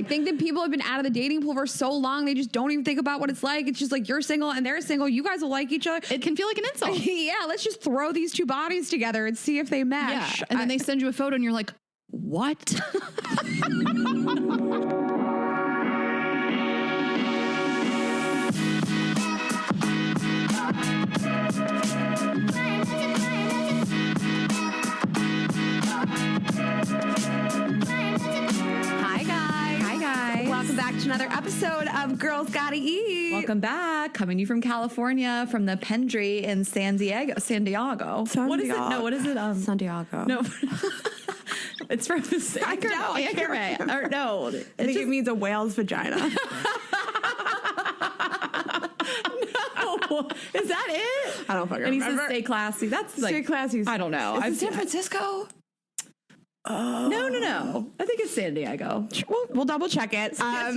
I think that people have been out of the dating pool for so long, they just don't even think about what it's like. It's just like you're single and they're single. You guys will like each other. It can feel like an insult. Yeah, let's just throw these two bodies together and see if they mesh. Yeah. And then they send you a photo and you're like, what? Welcome back to another episode of Girls Gotta Eat. Welcome back. Coming to you from California, from the Pendry in San Diego. What is it? No, what is it? San Diego. No. It's from the same. I can't remember. No. I think it means a whale's vagina. No. Is that it? I don't fucking remember. And he says, stay classy. That's like, stay classy. I don't know. Is it San Francisco? Oh. No. I think it's San Diego. We'll double check it. Whale's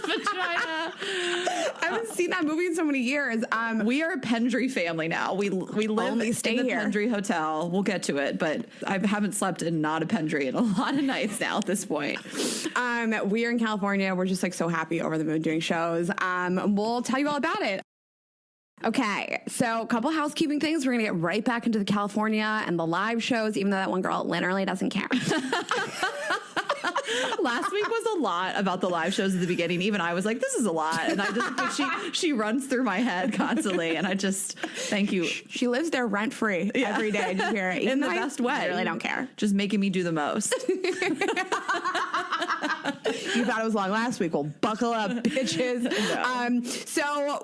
vagina. I haven't seen that movie in so many years. We are a Pendry family now. We live in the Pendry Hotel. We'll get to it, but I haven't slept in not a Pendry in a lot of nights now at this point. We are in California. We're just like so happy over the moon doing shows. We'll tell you all about it. Okay, so a couple housekeeping things. We're going to get right back into the California and the live shows, even though that one girl literally doesn't care. Last week was a lot about the live shows at the beginning. Even I was like, this is a lot. And I just, she runs through my head constantly. And I just, thank you. She lives there rent free every day. Did you hear it? In the best way. I really don't care. Just making me do the most. You thought it was long last week. Well, buckle up, bitches. No. So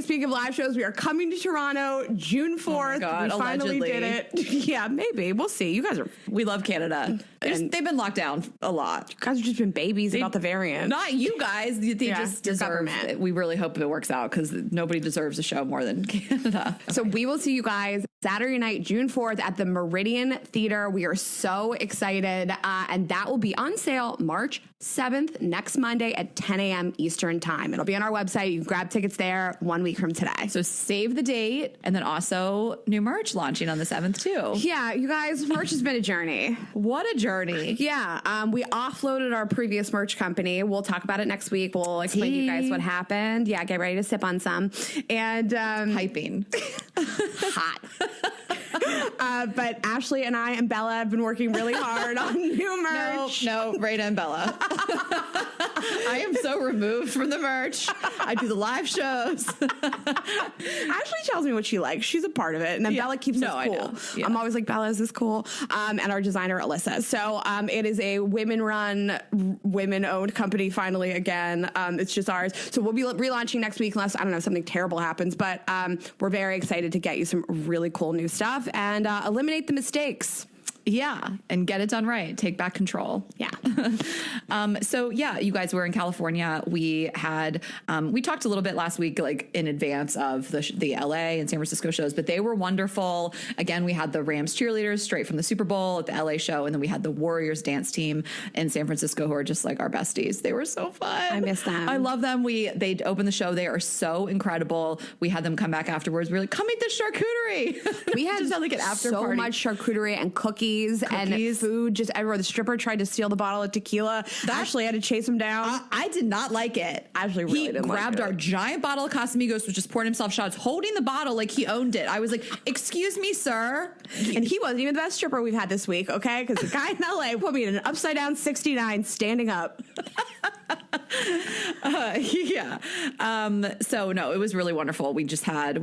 speaking of live shows, we are coming to Toronto June 4th. Oh my God, we finally allegedly. did it. Yeah, maybe. We'll see. You guys we love Canada. They've been locked down a lot. You guys have just been babies about the variant. Not you guys. They just deserve it. We really hope it works out because nobody deserves a show more than Canada. So we will see you guys Saturday night, June 4th at the Meridian Theater. We are so excited. And that will be on sale March 7th, next Monday at 10 a.m. Eastern time. It'll be on our website. You can grab tickets there 1 week from today. So save the date. And then also new merch launching on the 7th too. Yeah, you guys, merch has been a journey. What a journey. Yeah, we offloaded our previous merch company. We'll talk about it next week. We'll explain to you guys what happened. Yeah, get ready to sip on some. And hyping. Hot. But Ashley and I and Bella have been working really hard on new merch. No, Rita and Bella. I am so removed from the merch. I do the live shows. Ashley tells me what she likes. She's a part of it. And then Bella keeps us cool. I know. Yeah. I'm always like, Bella, is this cool? And our designer, Alyssa. So it is a women-run, women-owned company finally again. It's just ours. So we'll be relaunching next week unless, I don't know, something terrible happens. But we're very excited to get you some really cool new stuff and eliminate the mistakes. Yeah, and get it done right. Take back control. Yeah. So yeah, you guys were in California. We had we talked a little bit last week, like in advance of the LA and San Francisco shows, but they were wonderful. Again, we had the Rams cheerleaders straight from the Super Bowl at the LA show, and then we had the Warriors dance team in San Francisco, who are just like our besties. They were so fun. I miss them. I love them. They opened the show. They are so incredible. We had them come back afterwards. We were like, come eat the charcuterie. We had just had like an after so party. much charcuterie and cookies and food just everywhere. The stripper tried to steal the bottle of tequila. Ashley had to chase him down. I did not like it. Ashley really didn't like it. He grabbed our giant bottle of Casamigos, was just pouring himself shots, holding the bottle like he owned it. I was like, excuse me, sir. And he wasn't even the best stripper we've had this week, okay? Because the guy in LA put me in an upside down 69 standing up. Yeah. So no, it was really wonderful. We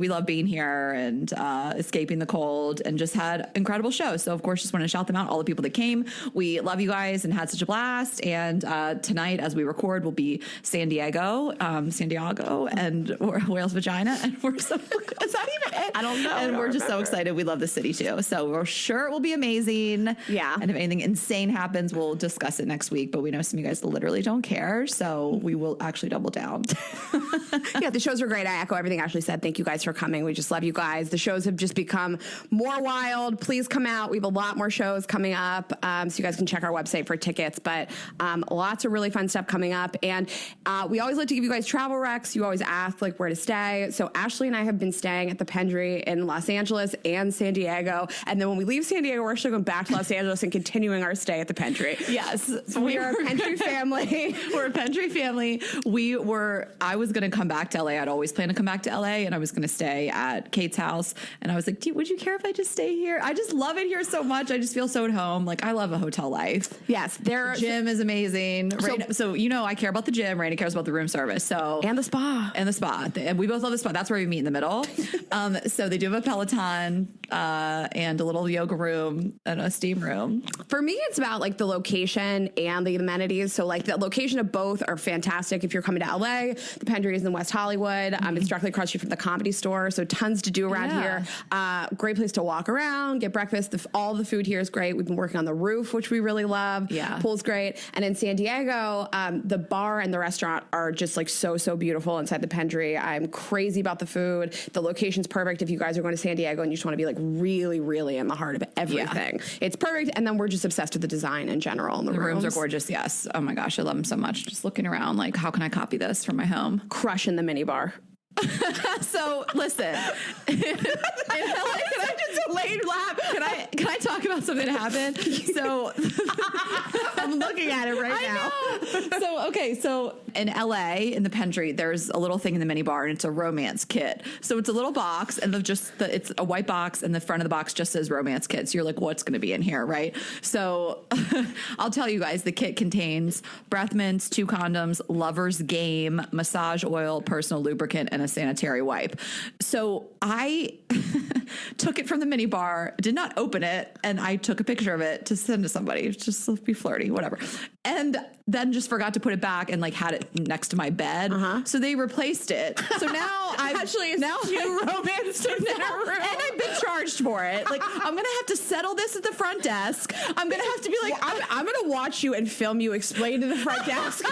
love being here and escaping the cold and just had incredible shows. So of course, just want to shout them out. All the people that came, we love you guys and had such a blast. And tonight, as we record, will be San Diego, and Whale's Vagina. And we're so, is that even it? I don't know. And we're just so excited. We love the city too. So we're sure it will be amazing. Yeah. And if anything insane happens, we'll discuss it next week. But we know some of you guys literally don't care. So So we will actually double down. Yeah, the shows are great. I echo everything Ashley said. Thank you guys for coming. We just love you guys. The shows have just become more wild. Please come out. We have a lot more shows coming up, so you guys can check our website for tickets. But lots of really fun stuff coming up. And we always like to give you guys travel recs. You always ask like where to stay. So Ashley and I have been staying at the Pendry in Los Angeles and San Diego. And then when we leave San Diego, we're actually going back to Los Angeles and continuing our stay at the Pendry. Yes. So we are a Pendry family. We're a Pendry family. I was going to come back to LA. I'd always planned to come back to LA, and I was going to stay at Kate's house. And I was like, would you care if I just stay here? I just love it here so much. I just feel so at home. Like, I love a hotel life. Yes. The gym is amazing. So you know, I care about the gym. Raina cares about the room service. And the spa. And we both love the spa. That's where we meet in the middle. So they do have a Peloton and a little yoga room and a steam room. For me, it's about like the location and the amenities. So like the location of both are fantastic. If you're coming to LA, the Pendry is in West Hollywood. It's directly across the street from the Comedy Store. So tons to do around here. Great place to walk around, get breakfast. All the food here is great. We've been working on the roof, which we really love. Yeah. Pool's great. And in San Diego, the bar and the restaurant are just like so beautiful inside the Pendry. I'm crazy about the food. The location's perfect if you guys are going to San Diego and you just want to be like really, really in the heart of everything. Yeah. It's perfect. And then we're just obsessed with the design in general. And the rooms are gorgeous. Yes. Oh my gosh. I love them so much. Just looking around like, how can I copy this from my home? Crushing the mini bar. So listen, can I talk about something that happened? So I'm looking at it right now. So in LA in the Pendry, there's a little thing in the mini bar, and it's a romance kit. So it's a little box, and it's a white box, and the front of the box just says romance kit. So you're like, what's going to be in here, right? So I'll tell you guys, the kit contains breath mints, 2 condoms, lover's game, massage oil, personal lubricant, and a sanitary wipe. So I took it from the mini bar, did not open it, and I took a picture of it to send to somebody, just to be flirty, whatever. And then just forgot to put it back and like had it next to my bed. So they replaced it. So now I've actually two romance in a room. And I've been charged for it. Like, I'm gonna have to settle this at the front desk. I'm gonna have to be like, I'm gonna watch you and film you explain to the front desk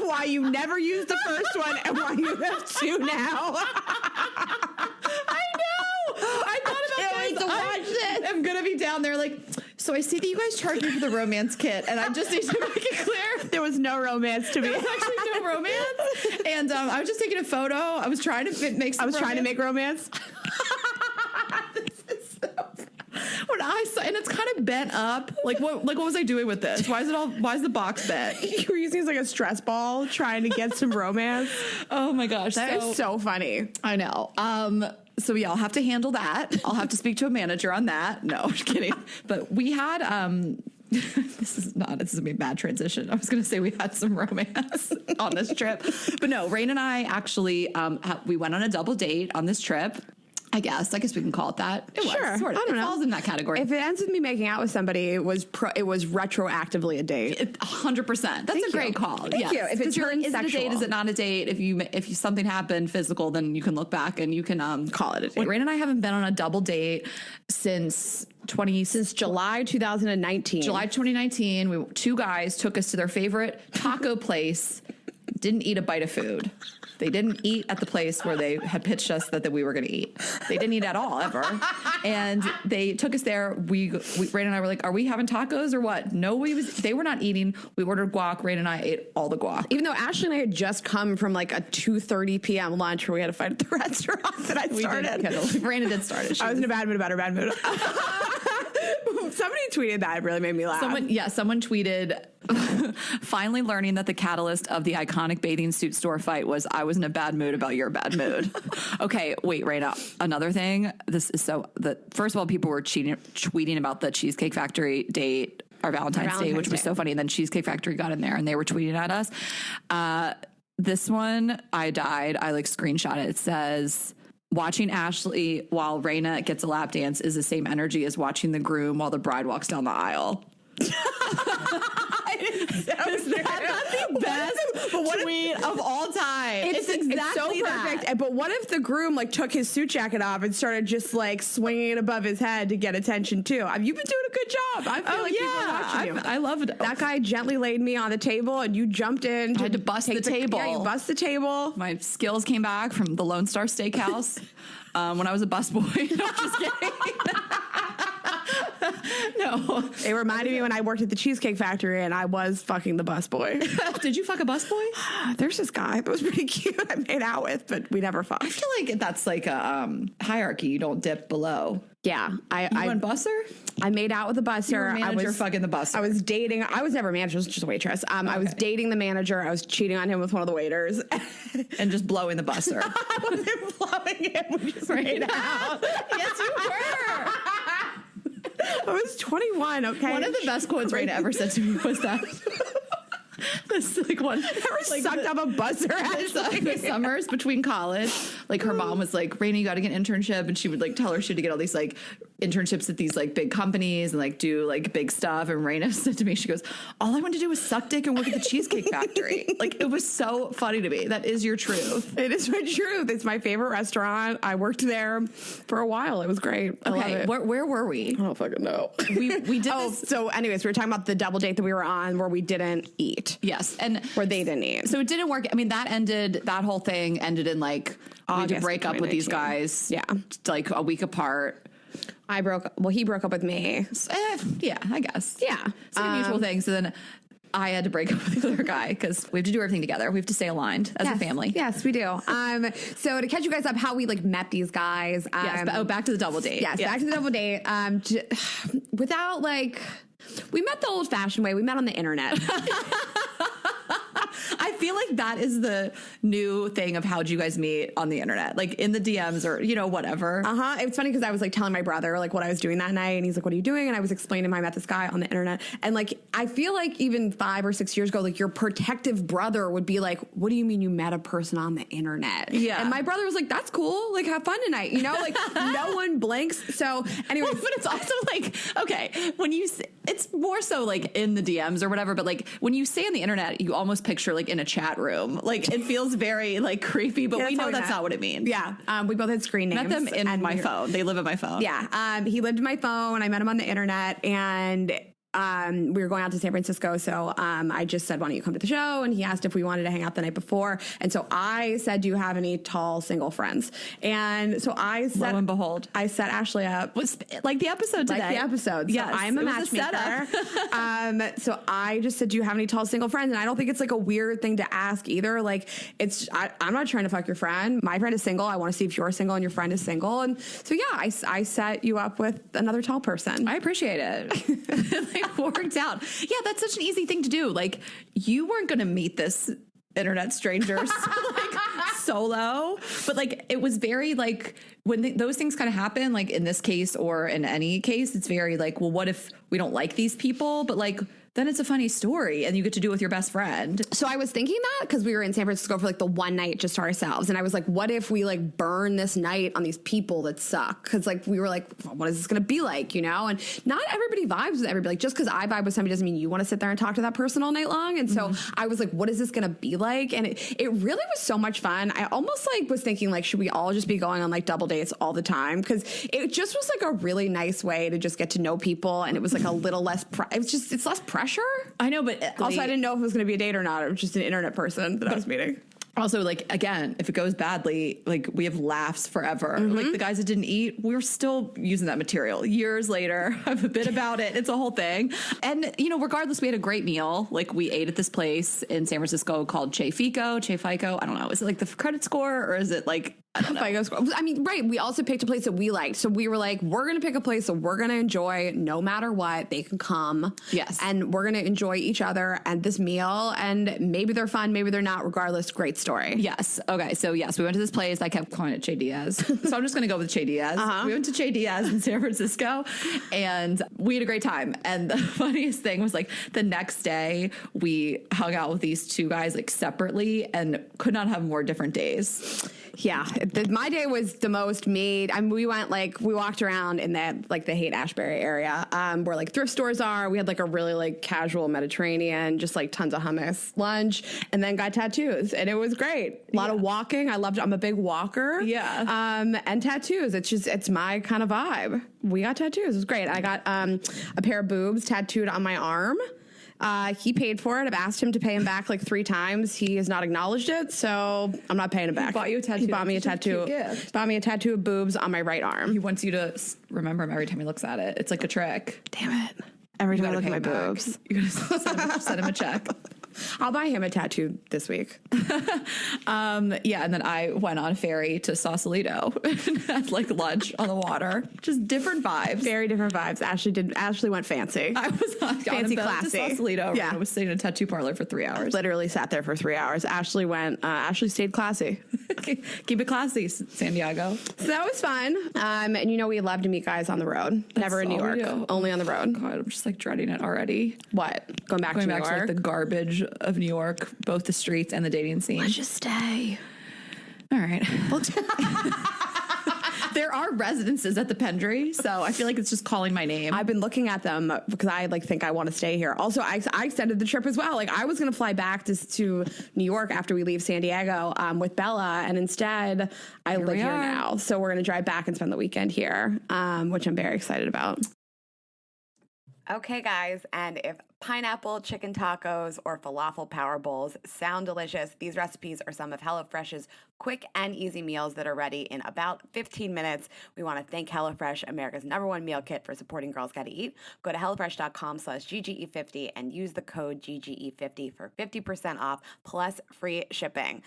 why you never used the first one and why you have 2 now. I know. I thought about wait to watch this. I'm gonna be down there like, so I see that you guys charged me for the romance kit, and I just need to make it clear there was no romance to me. There was actually no romance, and I was just taking a photo. I was trying to make. Trying to make romance. This is so. When I saw, and it's kind of bent up. Like what was I doing with this? Why is the box bent? You were using it as like a stress ball, trying to get some romance. Oh my gosh, that is so funny. I know. So yeah, I'll have to handle that. I'll have to speak to a manager on that. No, I'm kidding. But we had this is gonna be a bad transition. I was gonna say we had some romance on this trip. But no, Rain and I actually we went on a double date on this trip. I guess we can call it that. It was, sure. Sort of. I don't know. It falls in that category. If it ends with me making out with somebody, it was retroactively a date. 100%. That's a great call. Thank you. If it turns is sexual. it a date? Is it not a date? If something happened physical, then you can look back and you can call it a date. Rain and I haven't been on a double date since July 2019. July 2019. 2 guys took us to their favorite taco place. Didn't eat a bite of food. They didn't eat at the place where they had pitched us that we were going to eat. They didn't eat at all, ever. And they took us there. Rain and I were like, are we having tacos or what? No, they were not eating. We ordered guac. Rain and I ate all the guac. Even though Ashley and I had just come from like a 2:30 p.m. lunch where we had to fight at the restaurant that I started. Raina did start it. I was in a bad mood about her bad mood. Somebody tweeted that. It really made me laugh. Someone tweeted, finally learning that the catalyst of the iconic bathing suit store fight was I was in a bad mood about your bad mood. Okay, wait, Raina. Another thing. This is first of all, people were tweeting about the Cheesecake Factory date, our Valentine's Day, which was so funny. And then Cheesecake Factory got in there and they were tweeting at us. This one, I died. I screenshot it. It says, watching Ashley while Raina gets a lap dance is the same energy as watching the groom while the bride walks down the aisle. Is that not the best? best tweet of all time. It's exactly it's so perfect. that. But what if the groom like took his suit jacket off and started just like swinging it above his head to get attention too? You've been doing a good job. I feel like people are watching you. I love it. That guy gently laid me on the table, and you jumped in. I had to bust the table. Yeah, you bust the table. My skills came back from the Lone Star Steakhouse when I was a busboy. No, just kidding. No. It reminded me when I worked at the Cheesecake Factory and I was fucking the busboy. Did you fuck a busboy? There's this guy that was pretty cute I made out with, but we never fucked. I feel like that's like a hierarchy. You don't dip below. Yeah. I went busser? I made out with a busser. You were manager fucking the busser. I was dating. I was never a manager. I was just a waitress. I was dating the manager. I was cheating on him with one of the waiters. And just blowing the busser. I wasn't blowing him. We just made out. Yes, you were. I was 21, okay? One of the best quotes Raina ever said to me was that. This like one ever like sucked up a buzzer the summers between college. Like her mom was like, Raina, you got to get an internship, and she would like tell her she had to get all these like internships at these like big companies and like do like big stuff. And Raina said to me, she goes, all I want to do is suck dick and work at the Cheesecake Factory. Like it was so funny to me. That is your truth. It is my truth. It's my favorite restaurant. I worked there for a while. It was great. I love it. Where were we? I don't fucking know. We did this. So anyways, we were talking about the double date that we were on where we didn't eat. Yes. And where they didn't eat. So it didn't work. I mean, that whole thing ended in like we had to break up with these guys. Yeah. Like a week apart. He broke up with me. Yeah, I guess. Yeah. It's like a mutual thing. So then I had to break up with the other guy because we have to do everything together. We have to stay aligned as a family. Yes, we do. So to catch you guys up, how we like met these guys. Back to the double date. Yes, back to the double date. Without like, we met the old fashioned way. We met on the internet. I feel like that is the new thing of how'd you guys meet on the internet, like in the DMs or, whatever. It was funny because I was like telling my brother like what I was doing that night, and he's like, what are you doing? And I was explaining to him I met this guy on the internet. And like, I feel like even 5 or 6 years ago, like your protective brother would be like, what do you mean you met a person on the internet? Yeah. And my brother was like, that's cool. Like have fun tonight. Like no one blinks. So anyways. But it's also like, okay, when you, it's more so like in the DMs or whatever, but like when you say on the internet, you almost picture like in a chat room. Like it feels very like creepy, but we know that's not what it means. Yeah. We both had screen names. Met them in my phone. They live in my phone. Yeah. He lived in my phone. I met him on the internet, and we were going out to San Francisco. So I just said, why don't you come to the show? And he asked if we wanted to hang out the night before. And so I said, do you have any tall single friends? And so I said, lo and behold, I set Ashley up. Was like the episode today. Like the episode. Yes, so I'm a matchmaker. So I just said, do you have any tall single friends? And I don't think it's like a weird thing to ask either. Like I'm not trying to fuck your friend. My friend is single. I want to see if you're single and your friend is single. And so, yeah, I set you up with another tall person. I appreciate it. Worked out. Yeah, that's such an easy thing to do. Like you weren't going to meet this internet stranger like solo, but like it was very like when those things kind of happen, like in this case or in any case, it's very like, well, what if we don't like these people? But like then it's a funny story and you get to do it with your best friend. So I was thinking that because we were in San Francisco for like the one night just to ourselves. And I was like, what if we like burn this night on these people that suck? Because like we were like, well, what is this going to be like, And not everybody vibes with everybody. Like just because I vibe with somebody doesn't mean you want to sit there and talk to that person all night long. And so I was like, what is this going to be like? And it really was so much fun. I almost like was thinking like, should we all just be going on like double dates all the time? Because it just was like a really nice way to just get to know people. And it was like a little less, it's less pressure. I know, but also I didn't know if it was going to be a date or not. It was just an internet person that I was meeting. Also, like, again, if it goes badly, like, we have laughs forever. Like, the guys that didn't eat, we're still using that material. Years later, I have a bit about it. It's a whole thing. And, regardless, we had a great meal. Like, we ate at this place in San Francisco called Che Fico. I don't know. Is it, like, the credit score, or is it, like, I don't know. FICO score. I mean, right. We also picked a place that we liked. So we were like, we're going to pick a place that we're going to enjoy no matter what. They can come. Yes. And we're going to enjoy each other and this meal. And maybe they're fun, maybe they're not. Regardless, great story. Yes. Okay. So, yes, we went to this place. I kept calling it Che Diaz. So I'm just going to go with Che Diaz. We went to Che Diaz in San Francisco and we had a great time. And the funniest thing was like the next day we hung out with these two guys like separately and could not have more different days. Yeah, my day was the most made. I mean, we walked around in that like the Haight-Ashbury area, where like thrift stores are. We had like a really like casual Mediterranean, just like tons of hummus lunch, and then got tattoos, and it was great. A lot of walking. I'm a big walker. Yeah. And tattoos. It's my kind of vibe. We got tattoos. It was great. I got a pair of boobs tattooed on my arm. He paid for it. I've asked him to pay him back like 3 times. He has not acknowledged it, so I'm not paying him back. He bought you a tattoo. He bought me a tattoo. Bought me a tattoo of boobs on my right arm. He wants you to remember him every time he looks at it. It's like a trick. Damn it. Every time I look at my boobs. You gotta send him a check. I'll buy him a tattoo this week. Yeah, and then I went on a ferry to Sausalito and had like lunch on the water. Just different vibes. Very different vibes. Ashley went fancy. I was on fancy, a boat classy. to Sausalito. Yeah. And I was sitting in a tattoo parlor for 3 hours. Literally sat there for 3 hours. Ashley stayed classy. Keep it classy, San Diego. So that was fun. And we love to meet guys on the road. Never in New York. Only on the road. God, I'm just like dreading it already. What? Going back to New York? To like the garbage of New York, both the streets and the dating scene. Let's just stay. All right. There are residences at the Pendry, so I feel like it's just calling my name. I've been looking at them because I think I want to stay here. Also, I extended the trip as well. Like I was going to fly back to New York after we leave San Diego with Bella, and instead I live here now. So we're going to drive back and spend the weekend here, which I'm very excited about. Okay, guys, and if pineapple chicken tacos or falafel power bowls sound delicious, these recipes are some of HelloFresh's quick and easy meals that are ready in about 15 minutes. We want to thank HelloFresh, America's #1 meal kit, for supporting Girls Gotta Eat. Go to HelloFresh.com/GGE50 and use the code GGE50 for 50% off plus free shipping.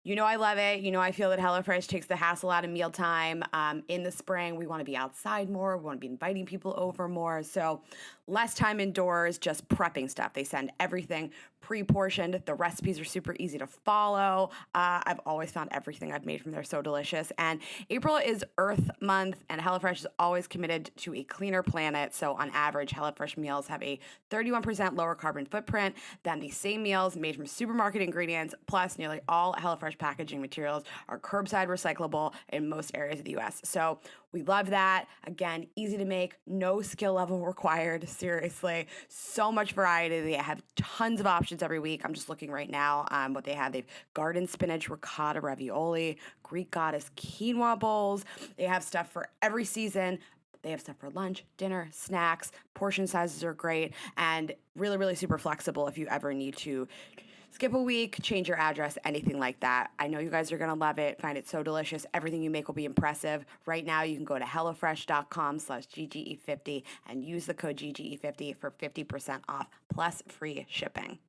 I love it. I feel that HelloFresh takes the hassle out of mealtime. In the spring, we want to be outside more. We want to be inviting people over more. So less time indoors, just prepping stuff. They send everything pre-portioned. The recipes are super easy to follow. I've always found everything I've made from there so delicious. And April is Earth Month, and HelloFresh is always committed to a cleaner planet. So on average, HelloFresh meals have a 31% lower carbon footprint than the same meals made from supermarket ingredients. Plus, nearly all HelloFresh packaging materials are curbside recyclable in most areas of the U.S. So we love that. Again, easy to make, no skill level required. Seriously, so much variety. They have tons of options every week. I'm just looking right now what they have. They've garden spinach ricotta ravioli, Greek goddess quinoa bowls. They have stuff for every season. They have stuff for lunch, dinner, snacks. Portion sizes are great and really, really super flexible if you ever need to skip a week, change your address, anything like that. I know you guys are going to love it, find it so delicious. Everything you make will be impressive. Right now, you can go to HelloFresh.com/GGE50 and use the code GGE50 for 50% off plus free shipping.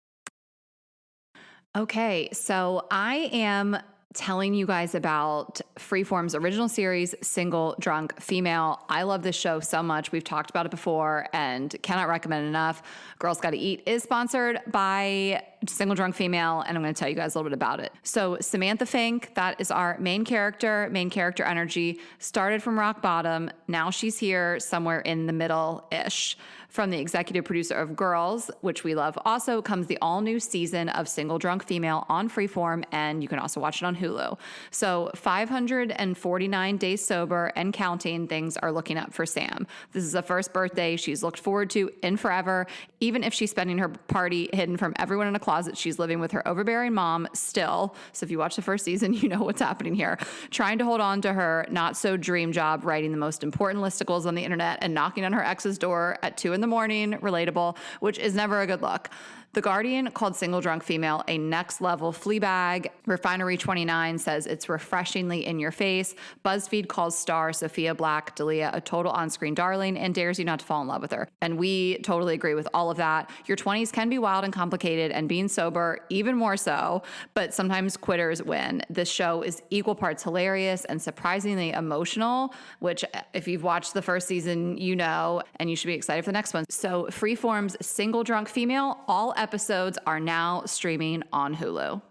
Okay, so I am telling you guys about Freeform's original series, Single Drunk Female. I love this show so much. We've talked about it before and cannot recommend enough. Girls Gotta Eat is sponsored by Single Drunk Female, and I'm going to tell you guys a little bit about it. So Samantha Fink, that is our main character energy, started from rock bottom. Now she's here somewhere in the middle-ish. From the executive producer of Girls, which we love, also comes the all-new season of Single Drunk Female on Freeform, and you can also watch it on Hulu. So 549 days sober and counting, things are looking up for Sam. This is the first birthday she's looked forward to in forever. Even if she's spending her party hidden from everyone in a closet, she's living with her overbearing mom still. So if you watch the first season, you know what's happening here. Trying to hold on to her not-so-dream job, writing the most important listicles on the internet and knocking on her ex's door at 2 a.m. relatable, which is never a good look. The Guardian called Single Drunk Female a next-level Fleabag. Refinery29 says it's refreshingly in your face. BuzzFeed calls star Sophia Black D'Elia a total on-screen darling and dares you not to fall in love with her. And we totally agree with all of that. Your 20s can be wild and complicated, and being sober even more so, but sometimes quitters win. This show is equal parts hilarious and surprisingly emotional, which if you've watched the first season, you know, and you should be excited for the next one. So Freeform's Single Drunk Female, all episodes are now streaming on Hulu.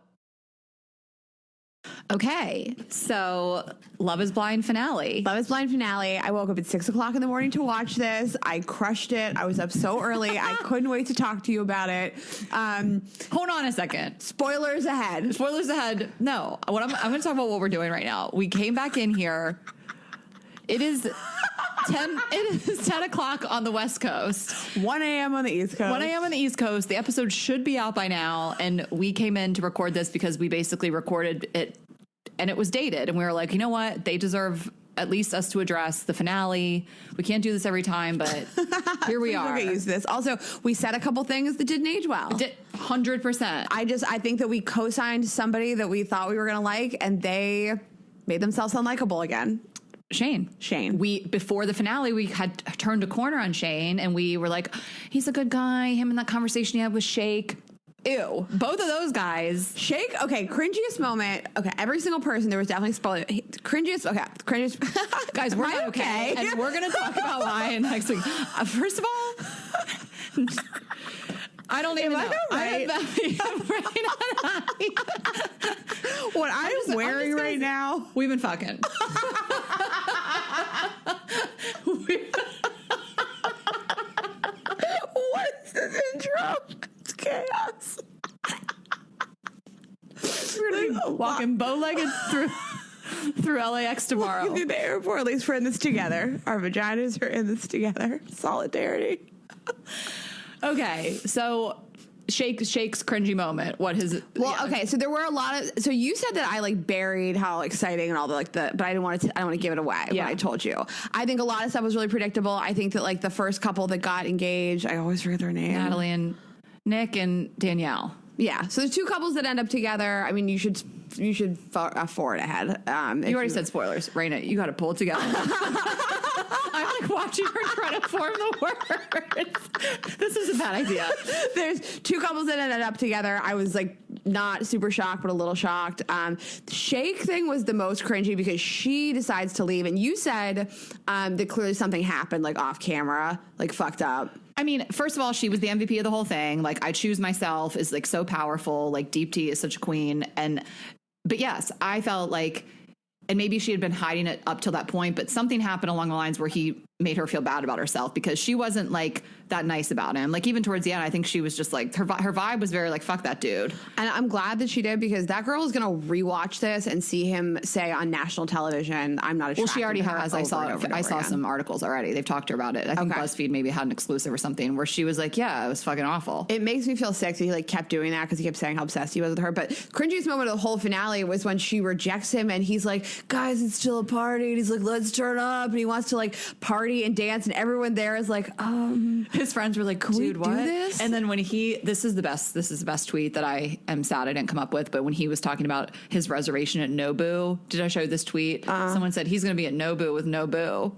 Okay, so Love is Blind finale. Love is Blind finale. I woke up at 6 o'clock in the morning to watch this. I crushed it. I was up so early. I couldn't wait to talk to you about it. Hold on a second. Spoilers ahead. Spoilers ahead. No, I'm going to talk about what we're doing right now. We came back in here. It is 10 o'clock on the West Coast. 1 a.m. on the East Coast. 1 a.m. on the East Coast. The episode should be out by now. And we came in to record this because we basically recorded it and it was dated. And we were like, you know what? They deserve at least us to address the finale. We can't do this every time, but here we are. Get used to this. Also, we said a couple things that didn't age well. 100%. I think that we co-signed somebody that we thought we were going to like, and they made themselves unlikable again. Shane. Before the finale, we had turned a corner on Shane, and we were like, he's a good guy. Him and that conversation he had with Shake. Ew. Both of those guys. Shake, okay, cringiest moment. Okay, every single person, there was definitely spoiler. Cringiest. Guys, we're not okay. And we're going to talk about why next week. First of all, I don't even know. Right? What I'm wearing right now. We've been fucking. What's this intro? It's chaos. We're going to be walking bow-legged through LAX tomorrow. Through the airport, at least we're in this together. Our vaginas are in this together. Solidarity. Okay, so Shake's cringy moment. What his? Well, yeah. Okay, so there were a lot of. So you said that I like buried how exciting and all the but I didn't want to. I don't want to give it away. Yeah, I told you. I think a lot of stuff was really predictable. I think that like the first couple that got engaged, I always forget their name. Natalie and Nick and Danielle. Yeah, so there's two couples that end up together. I mean, you should forward ahead. You already said spoilers, Raina. You got to pull it together. I'm like watching her try to form the words. This is a bad idea. There's two couples that ended up together. I was like not super shocked, but a little shocked. The Shake thing was the most cringy because she decides to leave, and you said that clearly something happened, like off camera, like fucked up. I mean, first of all, she was the MVP of the whole thing. Like, I Choose Myself is like so powerful. Like, Deep Tea is such a queen. But yes, I felt like, and maybe she had been hiding it up till that point, but something happened along the lines where he made her feel bad about herself because she wasn't like that nice about him. Like even towards the end, I think she was just like, her vibe was very like, fuck that dude. And I'm glad that she did because that girl is going to rewatch this and see him say on national television, I'm not attracted Well, she already to her has. I saw some articles already. They've talked to her about it. I think BuzzFeed maybe had an exclusive or something where she was like, yeah, it was fucking awful. It makes me feel sick that he like kept doing that because he kept saying how obsessed he was with her. But cringiest moment of the whole finale was when she rejects him and he's like, guys, it's still a party. And he's like, let's turn up. And he wants to like party and dance. And everyone there is like, his friends were like, can we do this? And then when this is the best tweet that I am sad I didn't come up with, but when he was talking about his reservation at Nobu, did I show you this tweet? Someone said he's going to be at Nobu with Nobu.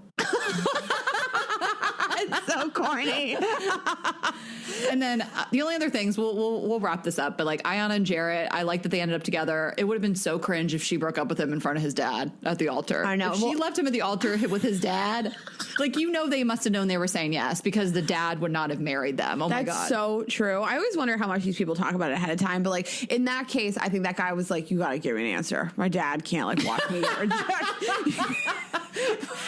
It's so corny. And then the only other things, we'll wrap this up, but like Ayanna and Jarrett, I like that they ended up together. It would have been so cringe if she broke up with him in front of his dad at the altar. I know. If she left him at the altar with his dad, like, you know, they must have known they were saying yes because the dad would not have married them. Oh my God. That's so true. I always wonder how much these people talk about it ahead of time, but like in that case, I think that guy was like, you got to give me an answer. My dad can't like watch me reject.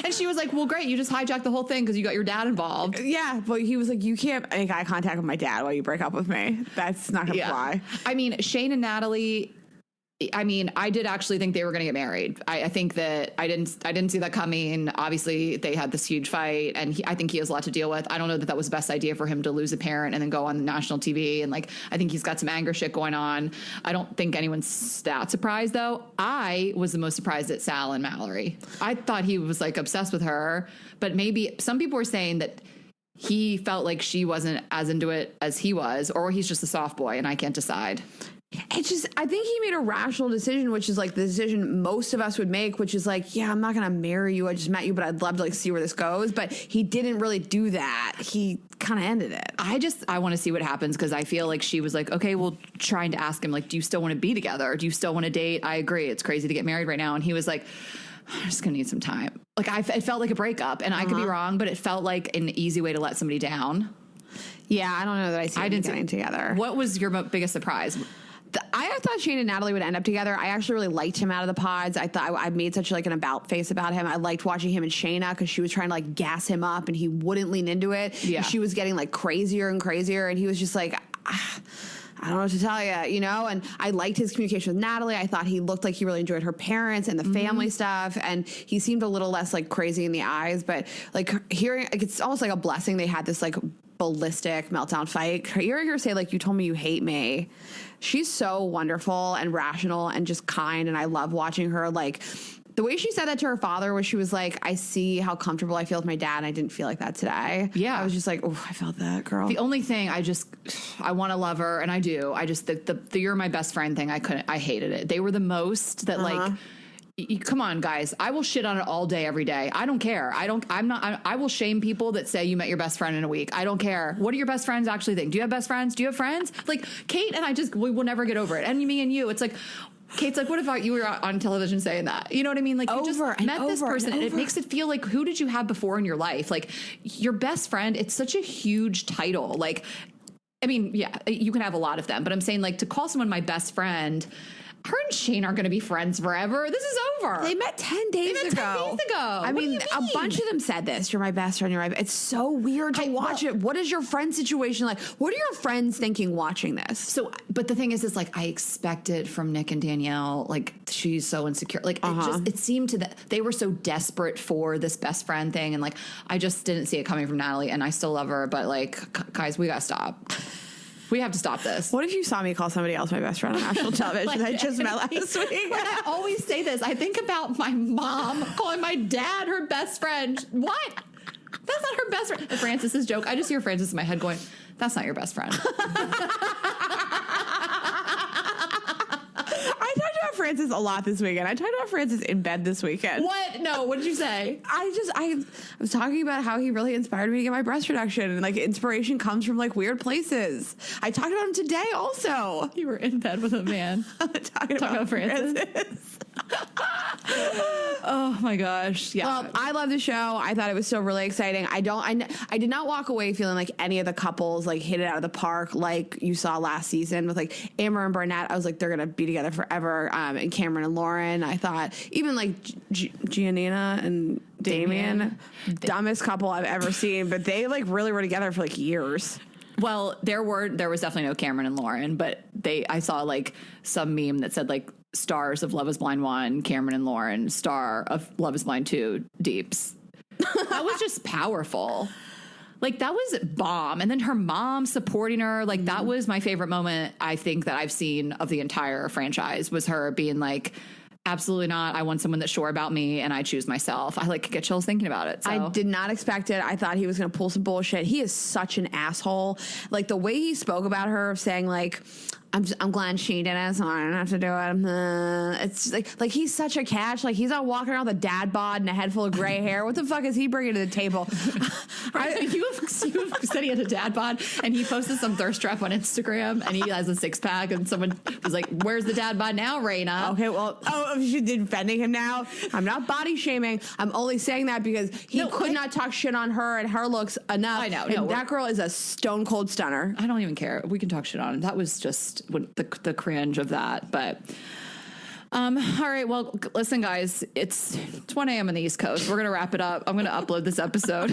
And she was like, well, great. You just hijacked the whole thing because you got your dad involved. Yeah. But he was like, you can't make eye contact with my dad while you break up with me. That's not going to fly. I mean, Shane and Natalie, I mean, I did actually think they were going to get married. I think that I didn't see that coming. Obviously, they had this huge fight, and I think he has a lot to deal with. I don't know that was the best idea for him to lose a parent and then go on national TV. And like, I think he's got some anger shit going on. I don't think anyone's that surprised, though. I was the most surprised at Sal and Mallory. I thought he was like obsessed with her, but maybe some people were saying that he felt like she wasn't as into it as he was, or he's just a soft boy, and I can't decide. It's just, I think he made a rational decision, which is like the decision most of us would make, which is like, yeah, I'm not going to marry you. I just met you, but I'd love to like see where this goes. But he didn't really do that. He kind of ended it. I want to see what happens because I feel like she was like, okay, well, trying to ask him, like, do you still want to be together? Do you still want to date? I agree. It's crazy to get married right now. And he was like, I'm just going to need some time. Like, it felt like a breakup, and I could be wrong, but it felt like an easy way to let somebody down. Yeah, I don't know that I see them getting together. What was your biggest surprise? I thought Shane and Natalie would end up together. I actually really liked him out of the pods. I thought I made such like an about face about him. I liked watching him and Shayna because she was trying to like gas him up and he wouldn't lean into it. Yeah. And she was getting like crazier and crazier and he was just like, I don't know what to tell you, you know? And I liked his communication with Natalie. I thought he looked like he really enjoyed her parents and the family stuff. And he seemed a little less like crazy in the eyes, but like hearing, like, it's almost like a blessing they had this like ballistic meltdown fight. Hearing her say like, you told me you hate me. She's so wonderful and rational and just kind. And I love watching her. Like the way she said that to her father was she was like, I see how comfortable I feel with my dad. And I didn't feel like that today. Yeah. I was just like, oh, I felt that, girl. The only thing I want to love her, and I do. I just the you're my best friend thing. I hated it. They were the most that like. Come on, guys. I will shit on it all day, every day. I don't care. I will shame people that say you met your best friend in a week. I don't care. What do your best friends actually think? Do you have best friends? Do you have friends? Like Kate and I we will never get over it. And me and you, it's like, Kate's like, what if you were on television saying that? You know what I mean? Like you just met this person and it makes it feel like, who did you have before in your life? Like your best friend, it's such a huge title. Like, I mean, yeah, you can have a lot of them, but I'm saying like to call someone my best friend, her and Shane aren't going to be friends forever. This is over. They met 10 days ago. I mean, a bunch of them said this. You're my best friend. You're my. It's so weird to watch it. What is your friend situation like? What are your friends thinking watching this? So, but the thing is like I expected from Nick and Danielle, like she's so insecure. Like it seemed to that they were so desperate for this best friend thing, and like I just didn't see it coming from Natalie. And I still love her, but like, guys, we gotta stop. We have to stop this. What if you saw me call somebody else my best friend on national television like, I just met last week? I always say this. I think about my mom calling my dad her best friend. What? That's not her best friend. Francis's joke. I just hear Francis in my head going, that's not your best friend. I talked about Francis a lot this weekend. I talked about Francis in bed this weekend. What? No, what did you say? I was talking about how he really inspired me to get my breast reduction, and like inspiration comes from like weird places. I talked about him today also. You were in bed with a man. talking about Francis. Oh my gosh. Yeah. Well, I love the show. I thought it was still really exciting. I did not walk away feeling like any of the couples like hit it out of the park like you saw last season with like Amber and Burnett. I was like, they're gonna be together forever. And Cameron and Lauren. I thought even like Giannina and Damien, dumbest couple I've ever seen, but they like really were together for like years. Well, there was definitely no Cameron and Lauren, but I saw like some meme that said like stars of Love is Blind 1, Cameron and Lauren, star of Love is Blind 2, Deeps. That was just powerful. Like that was bomb. And then her mom supporting her, like that was my favorite moment I think that I've seen of the entire franchise, was her being like, absolutely not. I want someone that's sure about me and I choose myself. I like get chills thinking about it. So. I did not expect it. I thought he was going to pull some bullshit. He is such an asshole. Like the way he spoke about her, saying like, I'm glad she did it, so I don't have to do it. It's like he's such a catch. Like he's not walking around with a dad bod and a head full of gray hair. What the fuck is he bringing to the table? You said he had a dad bod, and he posted some thirst trap on Instagram, and he has a 6-pack, and someone was like, "Where's the dad bod now, Raina?" Okay, well, she's defending him now. I'm not body shaming. I'm only saying that because he could not talk shit on her and her looks enough. I know. And that girl is a stone cold stunner. I don't even care. We can talk shit on him. That was just the cringe of that, but all right, well, listen guys, it's 1 a.m. on the East Coast. We're gonna wrap it up. I'm gonna upload this episode.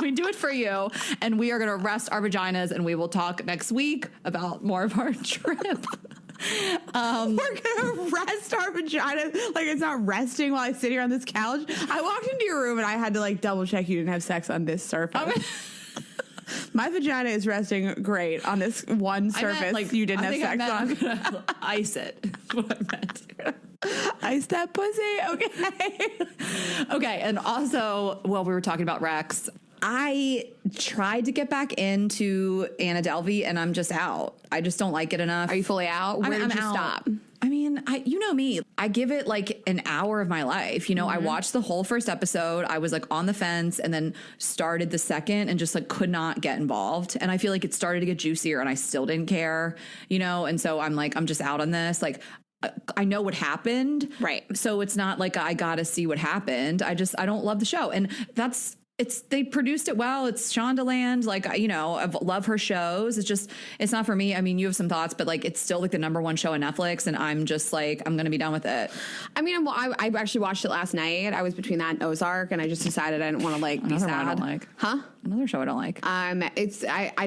we do it for you, and we are gonna rest our vaginas, and we will talk next week about more of our trip. We're gonna rest our vaginas like it's not resting while I sit here on this couch. I walked into your room and I had to like double check you didn't have sex on this surface. My vagina is resting great on this one surface like, you didn't have sex on. I'm gonna ice it. That's what I meant. Ice that pussy. Okay. Okay. And also, well, we were talking about Rex. I tried to get back into Anna Delvey, and I'm just out. I just don't like it enough. Are you fully out? Where did you out. stop? I mean, you know me. I give it like an hour of my life. You know, I watched the whole first episode. I was like on the fence, and then started the second and just like could not get involved. And I feel like it started to get juicier and I still didn't care, you know? And so I'm like, I'm just out on this. Like, I know what happened. Right. So it's not like I got to see what happened. I don't love the show. And that's they produced it well. It's Shondaland. Like, you know, I love her shows. It's not for me. I mean, you have some thoughts, but like, it's still like the number one show on Netflix. And I'm just like, I'm going to be done with it. I mean, I actually watched it last night. I was between that and Ozark, and I just decided I didn't want to like be sad. I don't like. Huh? Another show I don't like. I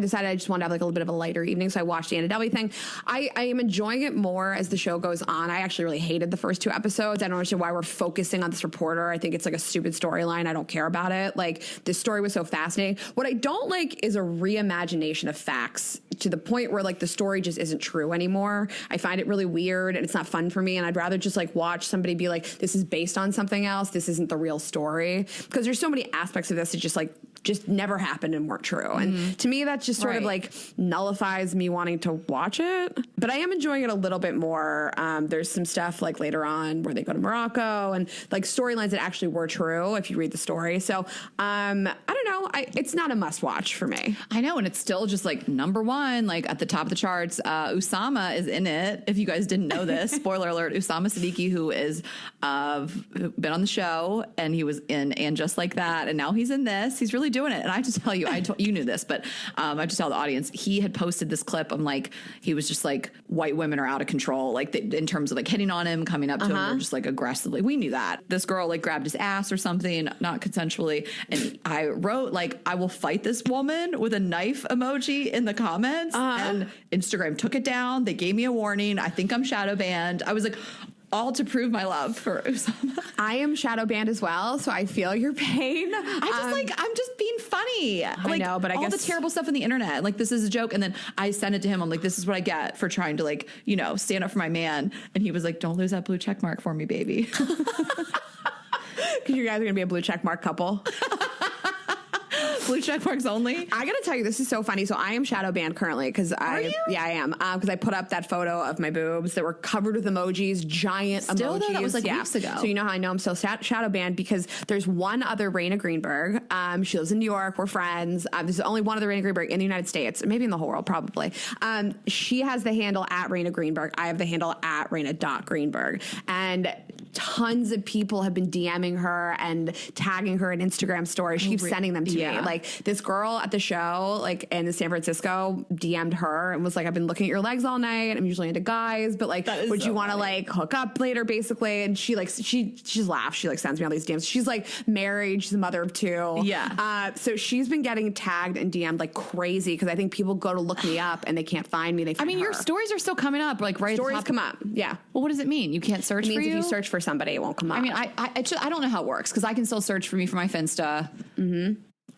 decided I just wanted to have like a little bit of a lighter evening, so I watched the Anna Delvey thing. I am enjoying it more as the show goes on. I actually really hated the first 2 episodes. I don't understand why we're focusing on this reporter. I think it's like a stupid storyline. I don't care about it. Like, this story was so fascinating. What I don't like is a reimagination of facts to the point where like the story just isn't true anymore. I find it really weird and it's not fun for me. And I'd rather just like watch somebody be like, this is based on something else. This isn't the real story. Because there's so many aspects of this that just never happened and weren't true. And to me, that just sort of like nullifies me wanting to watch it. But I am enjoying it a little bit more. There's some stuff like later on where they go to Morocco and like storylines that actually were true if you read the story. So I don't know. It's not a must watch for me. I know. And it's still just like number one, like at the top of the charts. Usama is in it. If you guys didn't know this, spoiler alert, Usama Siddiqui, who is been on the show and he was in And Just Like That. And now he's in this. He's really doing it. And I have to tell you, you knew this, but I have to tell the audience, he had posted this clip. I'm like, he was just like, white women are out of control. Like in terms of like hitting on him, coming up to him, or just like aggressively. We knew that. This girl like grabbed his ass or something, not consensually. And I wrote like, I will fight this woman with a knife emoji in the comments. And Instagram took it down. They gave me a warning. I think I'm shadow banned. I was like, all to prove my love for Usama. I am shadow banned as well, so I feel your pain. I'm just being funny. I know, but I all guess the terrible stuff on the internet, like this is a joke. And then I sent it to him. I'm like, this is what I get for trying to like, you know, stand up for my man. And he was like, don't lose that blue check mark for me, baby. Because you guys are gonna be a blue check mark couple. Blue check marks only. I gotta tell you, this is so funny. So I am shadow banned currently because I am because I put up that photo of my boobs that were covered with emojis, giant emojis. Though, that was like weeks ago. So you know how I know I'm still shadow banned because there's one other Raina Greenberg. She lives in New York. We're friends. There's only one other Raina Greenberg in the United States, maybe in the whole world, probably. She has the handle at Raina Greenberg. I have the handle at Raina.Greenberg, and tons of people have been DMing her and tagging her in Instagram stories. She keeps sending them to me. Like this girl at the show, like in San Francisco, DM'd her and was like, I've been looking at your legs all night. I'm usually into guys, but like, would you want to like hook up later, basically? And she like, she just laughs. She like sends me all these DMs. She's like married. She's a mother of 2. Yeah. So she's been getting tagged and DM'd like crazy because I think people go to look me up and they can't find me. They find your stories are still coming up, like right. Stories at the top. come up. Yeah. Well, what does it mean? You can't search. It means for if you search for somebody, it won't come up. I mean, I don't know how it works because I can still search for me for my Finsta.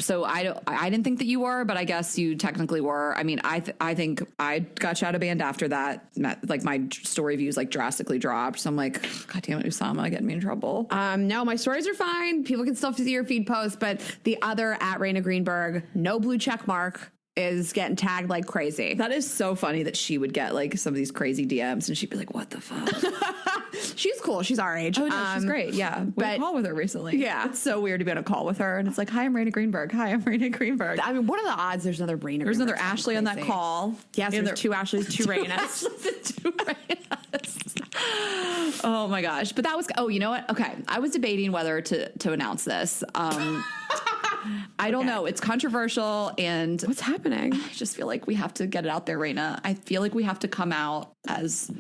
So I didn't think that you were, but I guess you technically were. I mean, I think I got shadow banned after that. Like my story views like drastically dropped. So I'm like, God damn it, Usama, getting me in trouble. No, my stories are fine. People can still see your feed posts, but the other at Raina Greenberg, no blue check mark, is getting tagged like crazy. That is so funny that she would get like some of these crazy DMs and she'd be like, what the fuck? She's cool. She's our age. Oh, no, she's great. Yeah. We had a call with her recently. Yeah. It's so weird to be on a call with her. And it's like, hi, I'm Raina Greenberg. Hi, I'm Raina Greenberg. I mean, what are the odds there's another Raina There's Greenberg? another Ashley on that call. Yes, there's 2 Ashleys, 2 Rainas. 2 Rainas. Oh my gosh. But that was, you know what? Okay. I was debating whether to announce this. I don't know. It's controversial and what's happening? I just feel like we have to get it out there, Raina. I feel like we have to come out as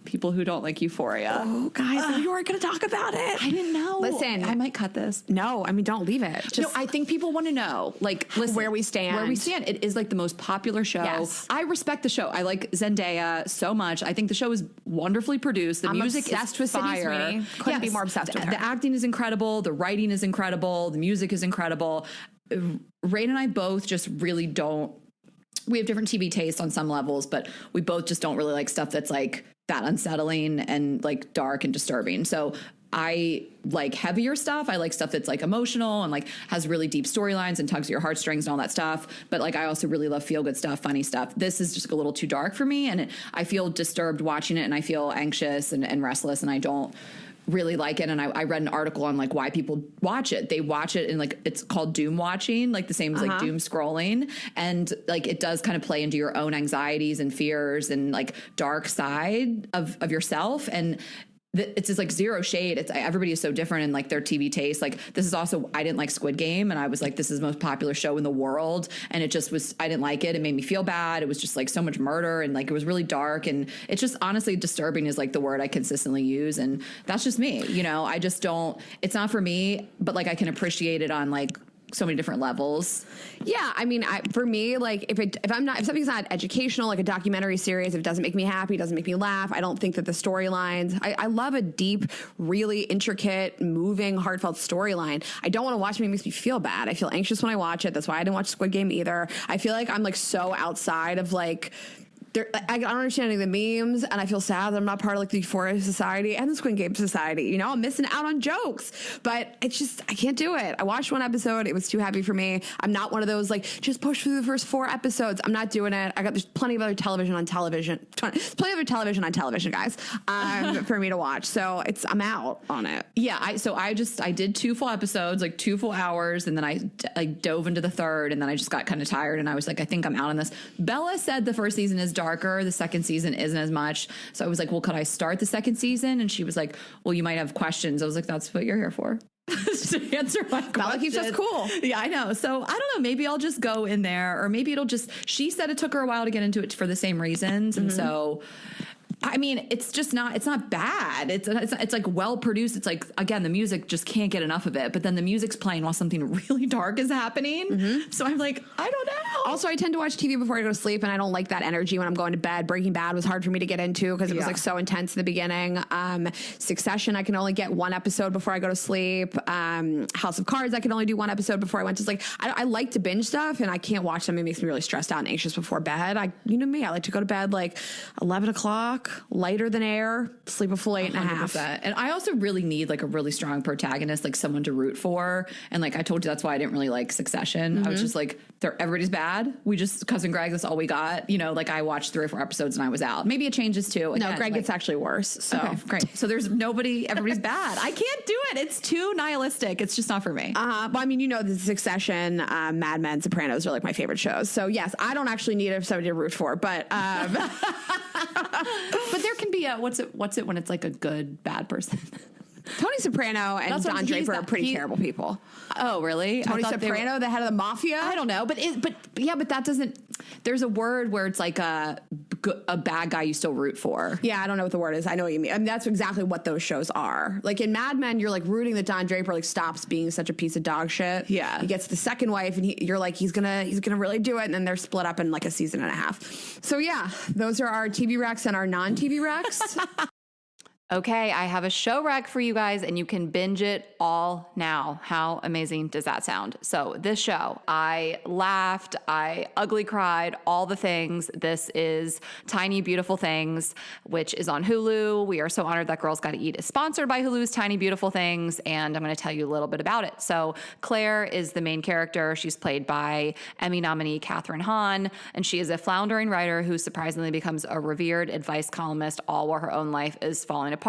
people who don't like Euphoria. Oh, guys, you weren't going to talk about it. I didn't know. Listen, I might cut this. No, I mean, don't leave it. No, I think people want to know, like, listen, where we stand. Where we stand. It is like the most popular show. Yes. I respect the show. I like Zendaya so much. I think the show is wonderfully produced. The music obsessed is with Sydney fire. Sweeney. Couldn't be more obsessed with her. The acting is incredible. The writing is incredible. The music is incredible. Rain and I both just really don't. We have different TV tastes on some levels, but we both just don't really like stuff that's like that unsettling and like dark and disturbing. So I like heavier stuff. I like stuff that's like emotional and like has really deep storylines and tugs at your heartstrings and all that stuff. But like, I also really love feel good stuff, funny stuff. This is just a little too dark for me. And I feel disturbed watching it and I feel anxious and restless and I don't really like it. And I read an article on like why people watch it. They watch it and like it's called doom watching, like the same as like doom scrolling. And like it does kind of play into your own anxieties and fears and like dark side of yourself. And it's just like zero shade. It's everybody is so different in like their TV taste. Like this is also, I didn't like Squid Game, and I was like, this is the most popular show in the world. And it just was, I didn't like it. It made me feel bad. It was just like so much murder, and like, it was really dark, and it's just honestly disturbing is like the word I consistently use. And that's just me, you know, I just don't, it's not for me, but like I can appreciate it on like so many different levels. Yeah, I mean, for me, like if something's not educational, like a documentary series, if it doesn't make me happy, doesn't make me laugh, I don't think that the storylines. I love a deep, really intricate, moving, heartfelt storyline. I don't want to watch it. It makes me feel bad. I feel anxious when I watch it. That's why I didn't watch Squid Game either. I feel like I'm like so outside of like. I don't understand any of the memes, and I feel sad that I'm not part of like the Euphoria Society and the Squid Game Society. You know, I'm missing out on jokes, but it's just, I can't do it. I watched one episode. It was too heavy for me. I'm not one of those like, just push through the first 4 episodes. I'm not doing it. There's plenty of other television on television, guys, for me to watch. So I'm out on it. Yeah. I did 2 full episodes, like 2 full hours. And then I dove into the third, and then I just got kind of tired, and I was like, I think I'm out on this. Bella said the first season is darker, the second season isn't as much. So I was like, well, could I start the second season? And she was like, well, you might have questions. I was like, that's what you're here for. To answer my question. Bella keeps us cool. Yeah, I know. So I don't know. Maybe I'll just go in there, or maybe it'll just, she said it took her a while to get into it for the same reasons. And so, I mean, it's not bad. It's like well produced. It's like, again, the music just can't get enough of it, but then the music's playing while something really dark is happening. So I'm like, I don't know. Also, I tend to watch TV before I go to sleep, and I don't like that energy when I'm going to bed. Breaking Bad was hard for me to get into because it was like so intense in the beginning. Succession, I can only get 1 episode before I go to sleep. House of Cards, I can only do 1 episode before I went to sleep. I like to binge stuff, and I can't watch them. It makes me really stressed out and anxious before bed. You know me, I like to go to bed like 11 o'clock, lighter than air, sleep a full 8.5. And I also really need like a really strong protagonist, like someone to root for. And like I told you, that's why I didn't really like Succession. I was just like, everybody's bad. We just, Cousin Greg, that's all we got. You know, like I watched 3 or 4 episodes and I was out. Maybe it changes too. Again, no, Greg gets actually worse. So okay, great. So there's nobody, everybody's bad. I can't do it. It's too nihilistic. It's just not for me. Well, I mean, you know, the Succession, Mad Men, Sopranos are like my favorite shows. So yes, I don't actually need somebody to root for, but but there can be a what's it when it's like a good bad person. Tony Soprano and Don Draper are pretty terrible people. Oh, really? Tony Soprano, the head of the mafia? I don't know, but that doesn't. There's a word where it's like a bad guy you still root for. Yeah, I don't know what the word is. I know what you mean. I mean, that's exactly what those shows are. Like in Mad Men, you're like rooting that Don Draper like stops being such a piece of dog shit. Yeah, he gets the second wife, and you're like, he's gonna really do it, and then they're split up in like a season and a half. So yeah, those are our TV recs and our non-TV recs. Okay, I have a show rec for you guys, and you can binge it all now. How amazing does that sound? So this show, I laughed, I ugly cried, all the things. This is Tiny Beautiful Things, which is on Hulu. We are so honored that Girls Gotta Eat is sponsored by Hulu's Tiny Beautiful Things, and I'm going to tell you a little bit about it. So Claire is the main character. She's played by Emmy nominee Katherine Hahn, and she is a floundering writer who surprisingly becomes a revered advice columnist, all while her own life is falling apart.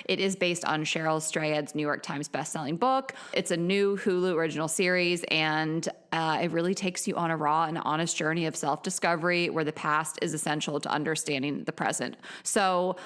It is based on Cheryl Strayed's New York Times bestselling book. It's a new Hulu original series, and it really takes you on a raw and honest journey of self-discovery where the past is essential to understanding the present. So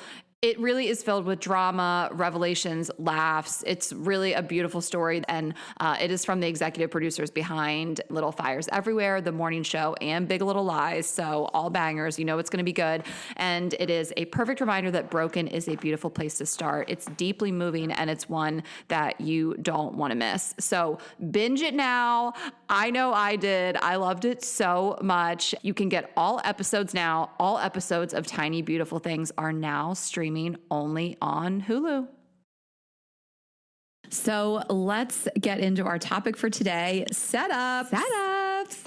it really is filled with drama, revelations, laughs. It's really a beautiful story. And it is from the executive producers behind Little Fires Everywhere, The Morning Show, and Big Little Lies. So all bangers, you know it's going to be good. And it is a perfect reminder that broken is a beautiful place to start. It's deeply moving, and it's one that you don't want to miss. So binge it now. I know I did. I loved it so much. You can get all episodes now. All episodes of Tiny Beautiful Things are now streaming only on Hulu. So let's get into our topic for today. Setups.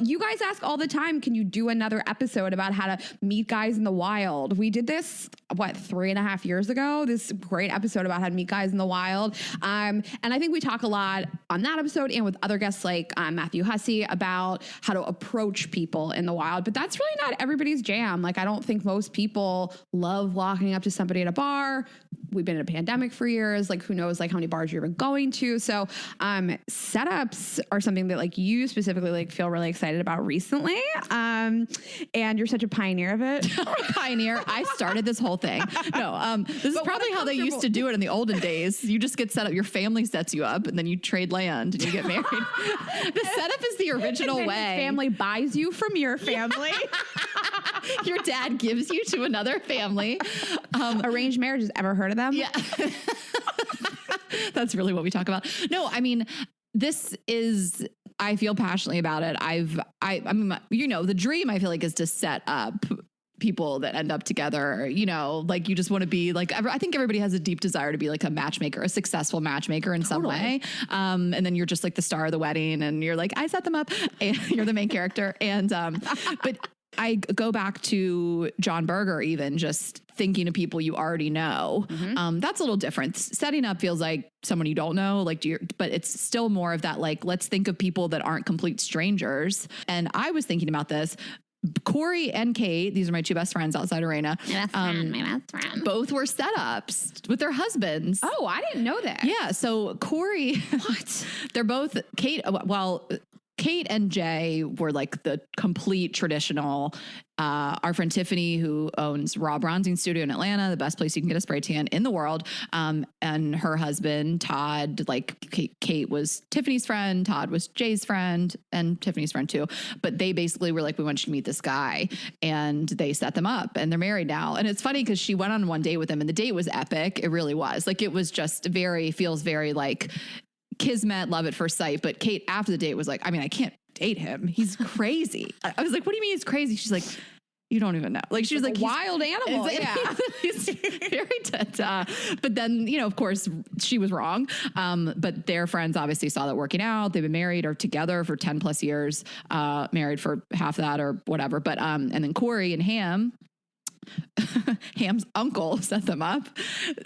You guys ask all the time, can you do another episode about how to meet guys in the wild? We did this, 3.5 years ago? This great episode about how to meet guys in the wild. And I think we talk a lot on that episode and with other guests like Matthew Hussey about how to approach people in the wild. But that's really not everybody's jam. Like, I don't think most people love walking up to somebody at a bar, we've been in a pandemic for years. Like, who knows, like, how many bars you're even going to. So setups are something that, like, you specifically, like, feel really excited about recently. And you're such a pioneer of it. Pioneer. I started this whole thing. No, this is probably how they used to do it in the olden days. You just get set up. Your family sets you up, and then you trade land, and you get married. The setup is the original way. Family buys you from your family. Your dad gives you to another family. Arranged marriages. Ever heard of them? Yeah. That's really what we talk about. No, I mean, this is, I feel passionately about it. I mean, you know, the dream I feel like is to set up people that end up together, you know, like you just want to be like, I think everybody has a deep desire to be like a matchmaker, a successful matchmaker in some way. And then you're just like the star of the wedding and you're like, I set them up and you're the main character. And, but I go back to John Berger, even just thinking of people you already know. That's a little different. Setting up feels like someone you don't know, like, but it's still more of that, like, let's think of people that aren't complete strangers. And I was thinking about this. Corey and Kate, these are my two best friends outside Arena. My best friend. Both were setups with their husbands. Oh, I didn't know that. Yeah. So Corey, they're both Kate. Well, Kate and Jay were like the complete traditional. Our friend Tiffany, who owns Raw Bronzing Studio in Atlanta, the best place you can get a spray tan in the world. And her husband, Todd, like Kate was Tiffany's friend, Todd was Jay's friend, and Tiffany's friend too. But they basically were like, we want you to meet this guy. And they set them up and they're married now. And it's funny because she went on one date with him and the date was epic. It really was. Like, it was just feels very like kismet, love at first sight. But Kate after the date was like, I mean, I can't date him. He's crazy. I was like, what do you mean he's crazy? She's like, you don't even know. Like, she was like, wild animal. Yeah. He's very but then, you know, of course she was wrong. But their friends obviously saw that working out. They've been married or together for 10 plus years, married for half that or whatever. But, and then Corey and Ham's uncle set them up.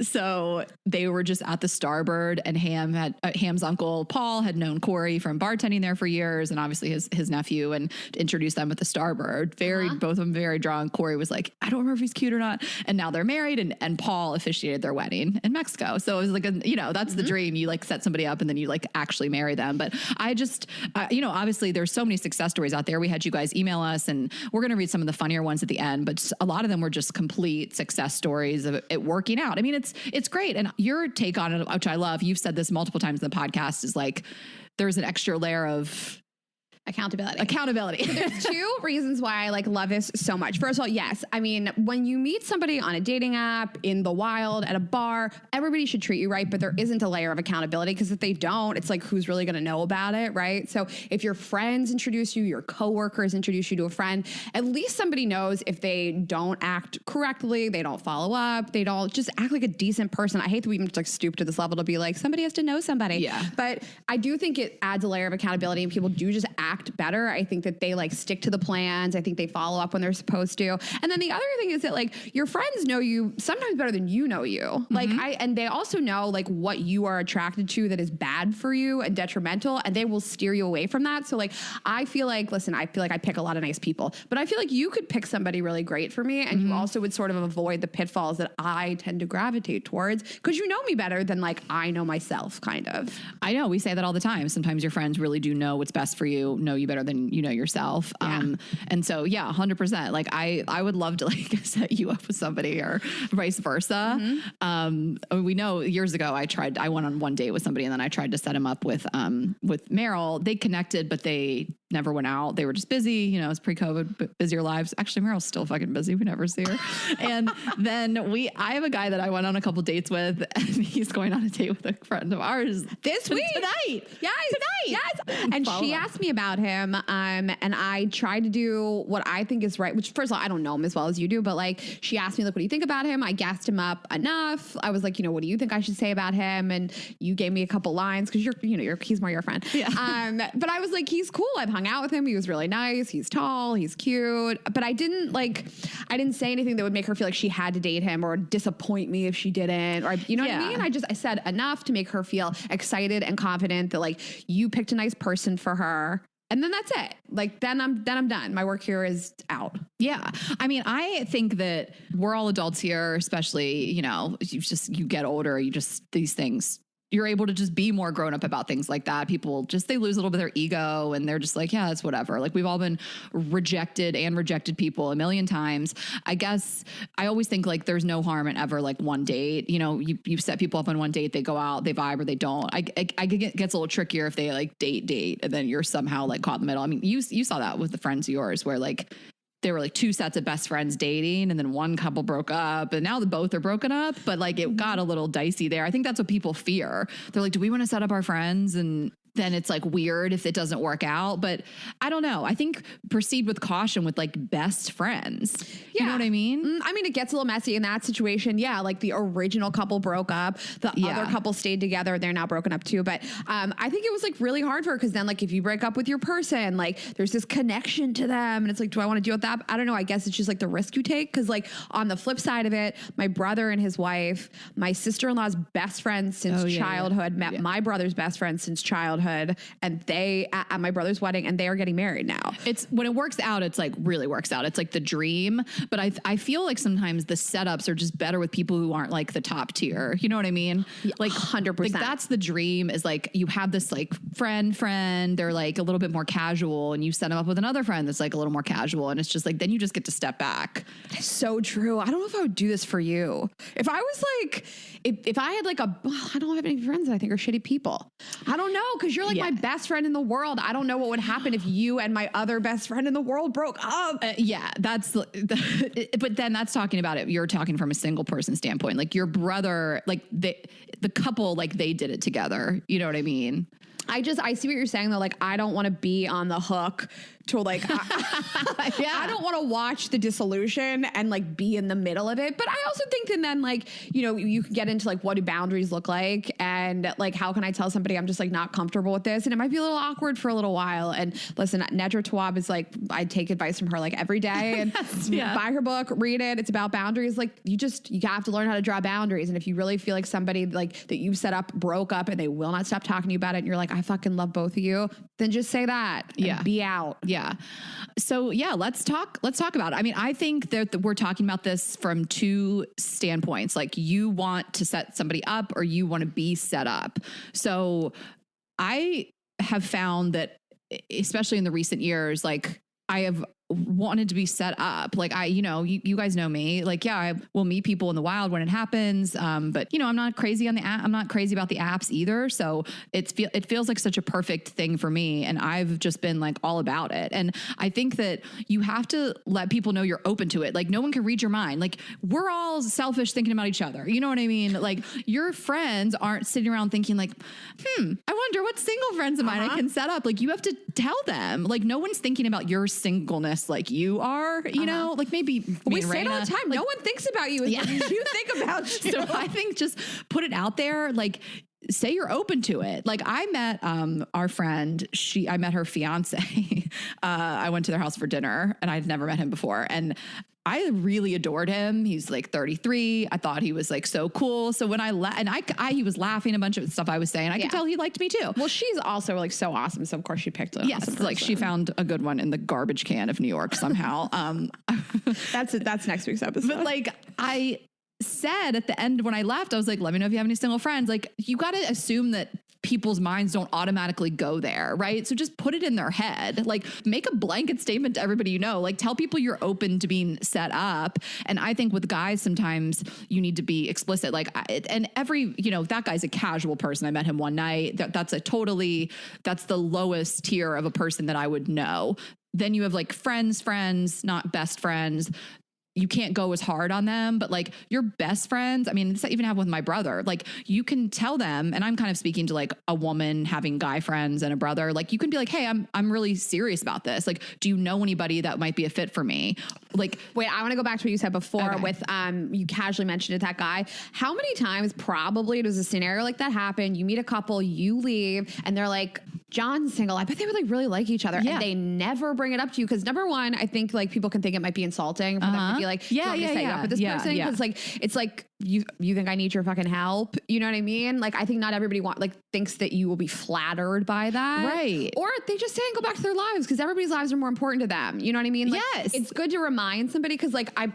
So they were just at the Starbird, and Ham's uncle Paul had known Corey from bartending there for years, and obviously his nephew, and introduced them at the Starbird. Both of them very drunk. Corey was like, I don't remember if he's cute or not. And now they're married, and Paul officiated their wedding in Mexico. So it was like, that's the dream. You like set somebody up and then you like actually marry them. But I just, obviously there's so many success stories out there. We had you guys email us, and we're going to read some of the funnier ones at the end, but a lot of them were just complete success stories of it working out. I mean, it's great. And your take on it, which I love, you've said this multiple times in the podcast, is like, there's an extra layer of accountability. So there's two reasons why I like love this so much. First of all, yes. I mean, when you meet somebody on a dating app, in the wild, at a bar, everybody should treat you right, but there isn't a layer of accountability, because if they don't, it's like, who's really going to know about it, right? So if your friends introduce you, your coworkers introduce you to a friend, at least somebody knows if they don't act correctly, they don't follow up, they don't just act like a decent person. I hate that we even just like stoop to this level to be like, somebody has to know somebody. Yeah. But I do think it adds a layer of accountability, and people do just act better. I think that they like stick to the plans. I think they follow up when they're supposed to. And then the other thing is that like your friends know you sometimes better than you know you. Like and they also know like what you are attracted to that is bad for you and detrimental, and they will steer you away from that. So like, I feel like I pick a lot of nice people, but I feel like you could pick somebody really great for me, and you also would sort of avoid the pitfalls that I tend to gravitate towards, because you know me better than like I know myself, kind of. I know, we say that all the time. Sometimes your friends really do know what's best for you, know you better than you know yourself. Yeah. And so, yeah, 100%. Like I would love to like set you up with somebody or vice versa. We know years ago, I went on one date with somebody, and then I tried to set him up with Meryl. They connected, but they never went out. They were just busy, it's pre-COVID, busier lives. Actually, Meryl's still fucking busy. We never see her. And then I have a guy that I went on a couple dates with, and he's going on a date with a friend of ours this week. Tonight. Yes. And she asked me about him. And I tried to do what I think is right, which first of all, I don't know him as well as you do, but like, she asked me like, what do you think about him? I gassed him up enough. I was like, what do you think I should say about him? And you gave me a couple lines, because he's more your friend. Yeah. But I was like, he's cool. I've hung out with him. He was really nice. He's tall. He's cute. But I didn't say anything that would make her feel like she had to date him or disappoint me if she didn't, or what I mean? I said enough to make her feel excited and confident that like you picked a nice person for her. And then that's it. Like, then I'm done. My work here is out. Yeah. I mean, I think that we're all adults here, especially, you know, you get older, these things, you're able to just be more grown up about things like that. People they lose a little bit of their ego and they're just like, yeah, it's whatever. Like, we've all been rejected people a million times. I guess I always think like there's no harm in ever like one date. You know, you set people up on one date, they go out, they vibe or they don't. It gets a little trickier if they like date and then you're somehow like caught in the middle. I mean, you saw that with the friends of yours where like there were like two sets of best friends dating and then one couple broke up and now both are broken up, but like it got a little dicey there. I think that's what people fear. They're like, do we want to set up our friends? And then it's like weird if it doesn't work out. But I don't know. I think proceed with caution with like best friends. You know what I mean? I mean, it gets a little messy in that situation. Yeah. Like the original couple broke up. The other couple stayed together. They're now broken up too. But I think it was like really hard for her because then like if you break up with your person, like there's this connection to them. And it's like, do I want to deal with that? I don't know. I guess it's just like the risk you take. Cause like on the flip side of it, my brother and his wife, my sister-in-law's best friend since childhood, met my brother's best friend since childhood. And they at my brother's wedding and they are getting married now. It's when it works out, it's like really works out. It's like the dream. But I feel like sometimes the setups are just better with people who aren't like the top tier. You know what I mean? Like 100%. Like that's the dream is like you have this like friend, they're like a little bit more casual and you set them up with another friend that's like a little more casual. And it's just like, then you just get to step back. So true. I don't know if I would do this for you. If I was like, if I had like I don't have any friends that I think are shitty people. I don't know. Cause you're like my best friend in the world. I don't know what would happen if you and my other best friend in the world broke up. But then that's talking about it. You're talking from a single person standpoint, like your brother, like the couple, like they did it together. You know what I mean? I see what you're saying though. Like, I don't want to be on the hook to like, I don't want to watch the dissolution and like be in the middle of it. But I also think that then like, you know, you can get into like, what do boundaries look like? And like, how can I tell somebody I'm just like not comfortable with this? And it might be a little awkward for a little while. And listen, Nedra Tawwab is like, I take advice from her like every day and buy her book, read it. It's about boundaries. Like you have to learn how to draw boundaries. And if you really feel like somebody like that you set up broke up and they will not stop talking to you about it and you're like, I fucking love both of you, then just say that and be out. Yeah. So let's talk about it. I mean, I think that we're talking about this from two standpoints. Like you want to set somebody up or you want to be set up. So I have found that, especially in the recent years, like I have wanted to be set up. Like you guys know me, like, I will meet people in the wild when it happens. But I'm not crazy on the app. I'm not crazy about the apps either. So it feels like such a perfect thing for me. And I've just been like all about it. And I think that you have to let people know you're open to it. Like no one can read your mind. Like we're all selfish thinking about each other. You know what I mean? Like your friends aren't sitting around thinking like, I wonder what single friends of mine I can set up. Like you have to tell them, like no one's thinking about your singleness like you are, you know, like maybe we say it all the time. Like, no one thinks about you as much as you think about you. So I think just put it out there. Like say you're open to it. Like I met our friend, I met her fiance. I went to their house for dinner and I'd never met him before. And I really adored him. He's like 33. I thought he was like so cool. So when he was laughing a bunch of stuff I was saying. I could tell he liked me too. Well, she's also like so awesome. So of course she picked it. Yes, awesome like she found a good one in the garbage can of New York somehow. That's next week's episode. But like I said at the end when I left, I was like, let me know if you have any single friends. Like you got to assume that people's minds don't automatically go there, right? So just put it in their head. Like make a blanket statement to everybody you know. Like tell people you're open to being set up. And I think with guys, sometimes you need to be explicit. Like, and that guy's a casual person. I met him one night. That's the lowest tier of a person that I would know. Then you have like friends, not best friends. You can't go as hard on them, but like your best friends, I mean, this I even have with my brother, like you can tell them, and I'm kind of speaking to like a woman having guy friends and a brother, like you can be like, hey, I'm really serious about this. Like, do you know anybody that might be a fit for me? Like, wait, I want to go back to what you said before with, you casually mentioned it, that guy. How mmany times probably does a scenario like that happen? You meet a couple, you leave and they're like, John's single. I bet they would like really like each other. Yeah. And they never bring it up to you. Cause number one, I think like people can think it might be insulting for them to be like, you want me to set you up with this person? Cause like, it's like, you think I need your fucking help? You know what I mean? Like, I think not everybody thinks that you will be flattered by that. Right. Or they just say and go back to their lives because everybody's lives are more important to them. You know what I mean? Like, yes. It's good to remind somebody because like, I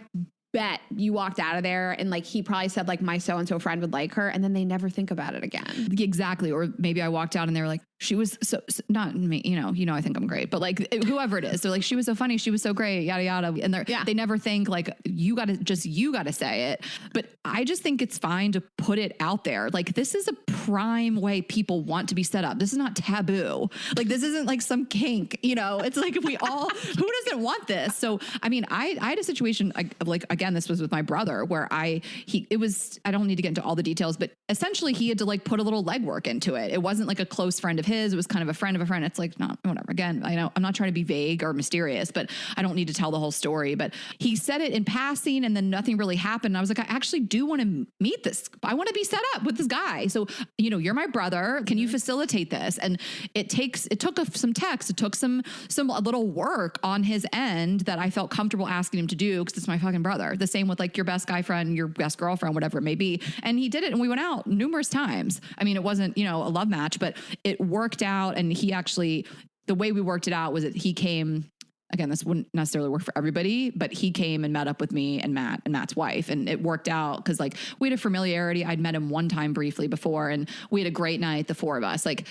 bet you walked out of there and like he probably said like my so-and-so friend would like her and then they never think about it again. Exactly. Or maybe I walked out and they were like, she was so not me, you know, I think I'm great, but like whoever it is, they're like, she was so funny. She was so great, yada, yada. And they never think like, you gotta say it. But I just think it's fine to put it out there. Like, this is a prime way people want to be set up. This is not taboo. Like, this isn't like some kink, you know, it's like we all, who doesn't want this? So, I mean, I had a situation like, again, this was with my brother where I don't need to get into all the details, but essentially he had to like put a little legwork into it. It wasn't like a close friend of his. It was kind of a friend of a friend. It's like, not whatever. Again, I know I'm not trying to be vague or mysterious, but I don't need to tell the whole story, but he said it in passing and then nothing really happened. And I was like, I actually do want to meet this. I want to be set up with this guy. So, you know, you're my brother. Can you facilitate this? And it took some text. It took some little work on his end that I felt comfortable asking him to do because it's my fucking brother. The same with like your best guy friend, your best girlfriend, whatever it may be. And he did it and we went out numerous times. I mean, it wasn't, you know, a love match, but it worked out. And he actually, the way we worked it out was that he came, again, this wouldn't necessarily work for everybody, but he came and met up with me and Matt and Matt's wife. And it worked out because like we had a familiarity. I'd met him one time briefly before and we had a great night, the four of us. Like,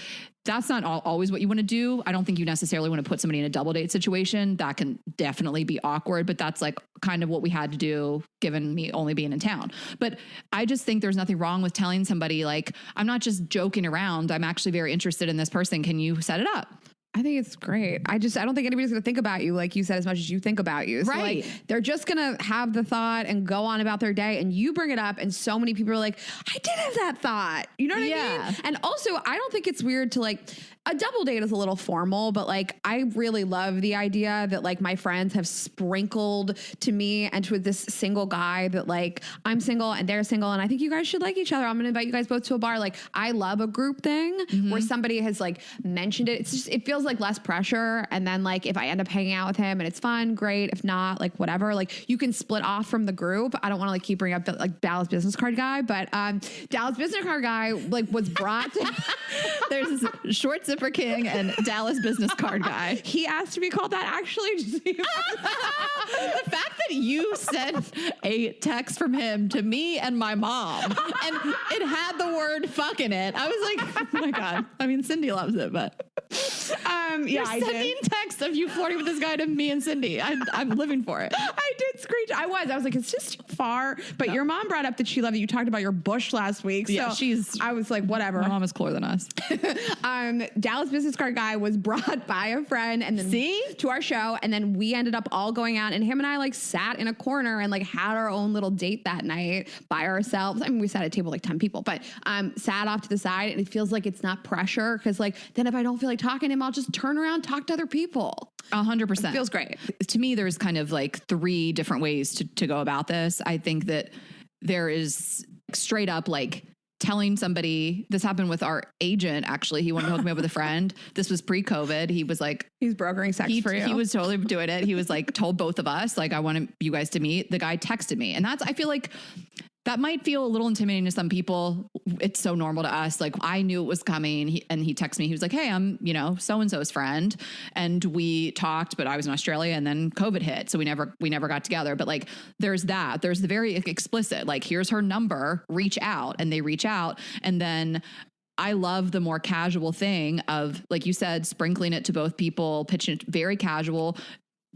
that's not always what you want to do. I don't think you necessarily want to put somebody in a double date situation. That can definitely be awkward, but that's like kind of what we had to do given me only being in town. But I just think there's nothing wrong with telling somebody like, I'm not just joking around. I'm actually very interested in this person. Can you set it up? I think it's great. I don't think anybody's going to think about you, like you said, as much as you think about you. So right. Like, they're just going to have the thought and go on about their day and you bring it up. And so many people are like, I did have that thought. You know what I mean? And also I don't think it's weird to like, a double date is a little formal, but like, I really love the idea that like my friends have sprinkled to me and to this single guy that like, I'm single and they're single. And I think you guys should like each other. I'm going to invite you guys both to a bar. Like, I love a group thing where somebody has like mentioned it. It's just, it feels like less pressure. And then like, if I end up hanging out with him and it's fun, great. If not, like whatever, like you can split off from the group. I don't want to like keep bringing up the like Dallas business card guy, but Dallas business card guy like was brought to there's this short zipper king and Dallas business card guy. He asked to be called that actually. The fact that you sent a text from him to me and my mom and it had the word fuck in it. I was like, oh my God. I mean, Cindy loves it, but yeah, I sending texts of you flirting with this guy to me and Cindy. I'm living for it. I did screech. I was like, it's just too far. But your mom brought up that she loved it. You talked about your bush last week. So yeah, I was like, whatever. My mom is cooler than us. Dallas business card guy was brought by a friend and then to our show. And then we ended up all going out and him and I like sat in a corner and like had our own little date that night by ourselves. I mean, we sat at a table like 10 people, but sat off to the side and it feels like it's not pressure. Cause like, then if I don't feel like talking to him, I'll just turn around, talk to other people. 100%. It feels great. To me, there's kind of like three different ways to go about this. I think that there is straight up like telling somebody. This happened with our agent, actually. He wanted to hook me up with a friend. This was pre-COVID. He was like... He's brokering sex for you. He was totally doing it. He was like, told both of us, like, I want you guys to meet. The guy texted me. And I feel like that might feel a little intimidating to some people. It's so normal to us. Like, I knew it was coming. He texted me. He was like, hey, I'm, so-and-so's friend. And we talked, but I was in Australia and then COVID hit. So we never got together. But like, there's that. There's the very explicit, like, here's her number, reach out. And they reach out. And then I love the more casual thing of, like you said, sprinkling it to both people, pitching it very casual.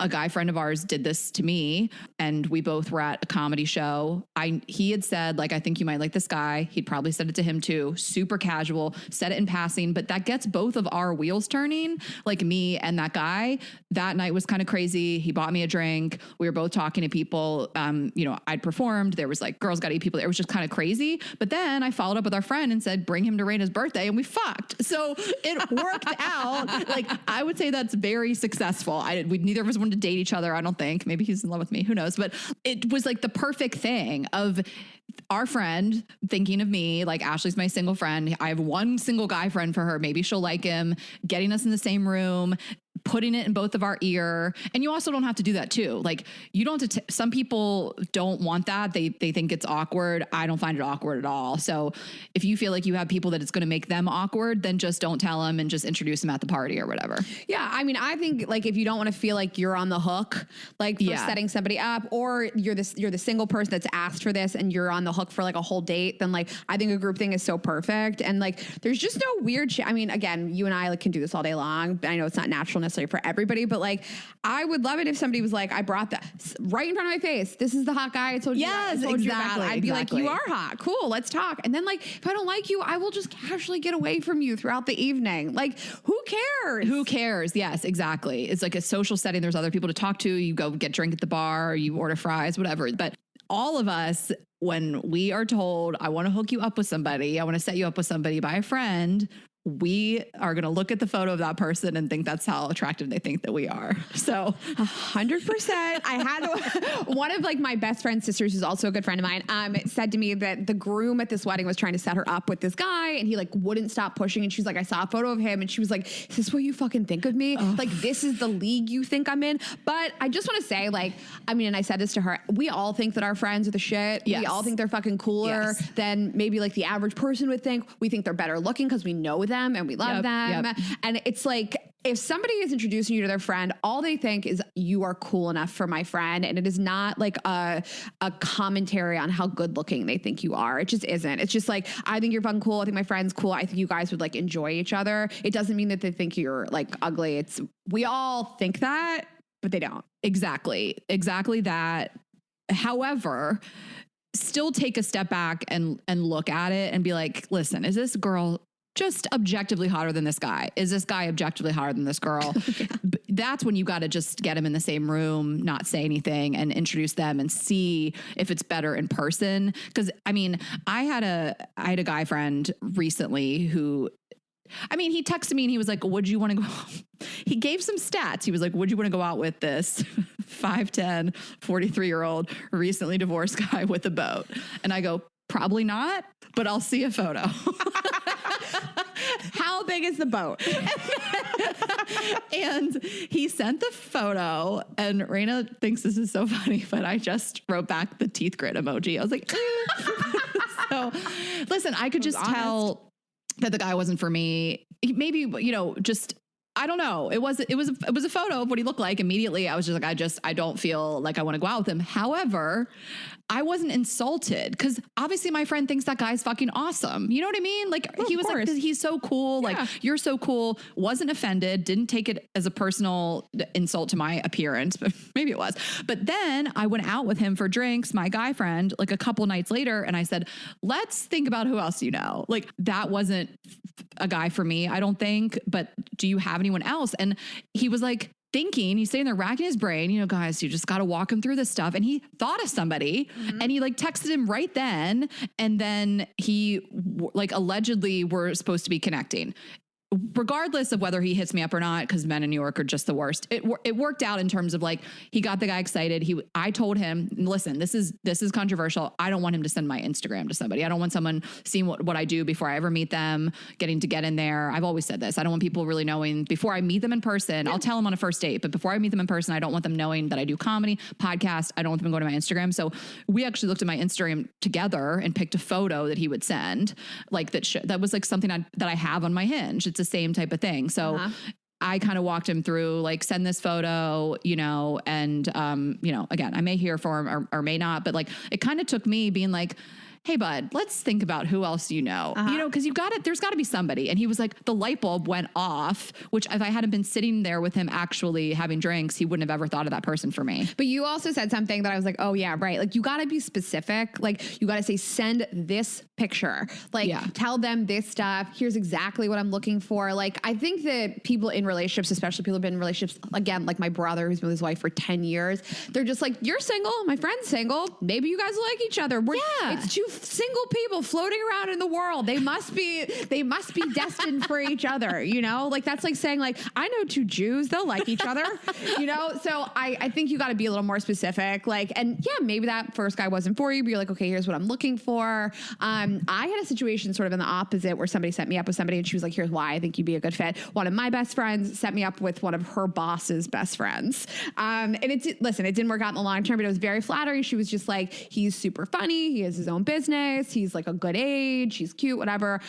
A guy friend of ours did this to me and we both were at a comedy show. He had said, like, I think you might like this guy. He'd probably said it to him too. Super casual, said it in passing, but that gets both of our wheels turning, like me and that guy. That night was kind of crazy. He bought me a drink. We were both talking to people. I'd performed. There was like Girls Gotta Eat people. It was just kind of crazy. But then I followed up with our friend and said, bring him to Raina's birthday, and we fucked. So it worked out. Like, I would say that's very successful. We neither of us wanted to date each other. I don't think. Maybe he's in love with me. Who knows? But it was like the perfect thing of our friend thinking of me, like Ashley's my single friend. I have one single guy friend for her. Maybe she'll like him, getting us in the same room, putting it in both of our ear. And you also don't have to do that too. Like you don't have to, some people don't want that. They think it's awkward. I don't find it awkward at all. So if you feel like you have people that it's going to make them awkward, then just don't tell them and just introduce them at the party or whatever. Yeah. I mean, I think like if you don't want to feel like you're on the hook, like for setting somebody up, or you're the single person that's asked for this and you're on the hook for like a whole date, then like, I think a group thing is so perfect. And like, there's just no weird shit. I mean, again, you and I like can do this all day long. I know it's not natural necessarily for everybody, but like, I would love it if somebody was like, I brought that right in front of my face. This is the hot guy I told you. Yes, about. exactly. I'd be like, you are hot. Cool. Let's talk. And then like, if I don't like you, I will just casually get away from you throughout the evening. Like, who cares? Who cares? Yes, exactly. It's like a social setting. There's other people to talk to. You go get drink at the bar, you order fries, whatever. But all of us, when we are told, I want to hook you up with somebody, I want to set you up with somebody by a friend, we are going to look at the photo of that person and think that's how attractive they think that we are. So 100%. I had one of like my best friend's sisters, who's also a good friend of mine, said to me that the groom at this wedding was trying to set her up with this guy and he like wouldn't stop pushing. And she's like, I saw a photo of him and she was like, is this what you fucking think of me? Like, this is the league you think I'm in. But I just want to say, like, I mean, and I said this to her, we all think that our friends are the shit. Yes. We all think they're fucking cooler than maybe like the average person would think. We think they're better looking because we know them and we love them. And it's like, if somebody is introducing you to their friend, all they think is you are cool enough for my friend. And it is not like a commentary on how good looking they think you are. It just isn't. It's just like, I think you're fucking cool. I think my friend's cool. I think you guys would like enjoy each other. It doesn't mean that they think you're like ugly. We all think that, but they don't. Exactly that. However, still take a step back and look at it and be like, listen, is this girl just objectively hotter than this guy? Is this guy objectively hotter than this girl? That's when you got to just get them in the same room, not say anything, and introduce them and see if it's better in person. Because I mean, I had a guy friend recently who, I mean, he texted me and he was like, would you want to go? He gave some stats. He was like, would you want to go out with this 5'10", 43-year-old, recently divorced guy with a boat? And I go, probably not, but I'll see a photo. How big is the boat? And he sent the photo, and Raina thinks this is so funny, but I just wrote back the teeth grit emoji. I was like, so listen, I could just tell that the guy wasn't for me. Maybe, you know, just, I don't know. It was a photo of what he looked like. Immediately, I was just like, I don't feel like I want to go out with him. However, I wasn't insulted because obviously my friend thinks that guy's fucking awesome. You know what I mean? Like he was like, he's so cool. Yeah. Like you're so cool. Wasn't offended. Didn't take it as a personal insult to my appearance, but maybe it was. But then I went out with him for drinks, my guy friend, like a couple nights later. And I said, let's think about who else you know. Like that wasn't a guy for me, I don't think, but do you have anyone else? And he was like, he's sitting there racking his brain, you know, guys, you just got to walk him through this stuff. And he thought of somebody and he like texted him right then. And then he like allegedly were supposed to be connecting. Regardless of whether he hits me up or not, because men in New York are just the worst. It worked out in terms of like, he got the guy excited. I told him, listen, this is controversial. I don't want him to send my Instagram to somebody. I don't want someone seeing what I do before I ever meet them, getting to get in there. I've always said this. I don't want people really knowing before I meet them in person. Yeah. I'll tell them on a first date, but before I meet them in person, I don't want them knowing that I do comedy, podcast. I don't want them going to my Instagram. So we actually looked at my Instagram together and picked a photo that he would send, like that was like something that I have on my Hinge. It's the same type of thing. So I kind of walked him through like, send this photo, you know, and, you know, again, I may hear from him or may not, but like, it kind of took me being like, hey bud, let's think about who else you know, you know, cause there's gotta be somebody. And he was like, the light bulb went off, which if I hadn't been sitting there with him actually having drinks, he wouldn't have ever thought of that person for me. But you also said something that I was like, oh yeah, right. Like you gotta be specific. Like you gotta say, send this picture, like tell them this stuff. Here's exactly what I'm looking for. Like, I think that people in relationships, especially people who've been in relationships, again, like my brother who's been with his wife for 10 years, they're just like, you're single, my friend's single. Maybe you guys will like each other. It's too single people floating around in the world. They must be destined for each other, you know? Like, that's like saying, like, I know 2 Jews, they'll like each other, you know? So I think you got to be a little more specific. Like, and yeah, maybe that first guy wasn't for you, but you're like, okay, here's what I'm looking for. I had a situation sort of in the opposite where somebody set me up with somebody and she was like, here's why I think you'd be a good fit. One of my best friends set me up with one of her boss's best friends. And it didn't work out in the long term, but it was very flattering. She was just like, he's super funny. He has his own business. He's like a good age. He's cute, whatever.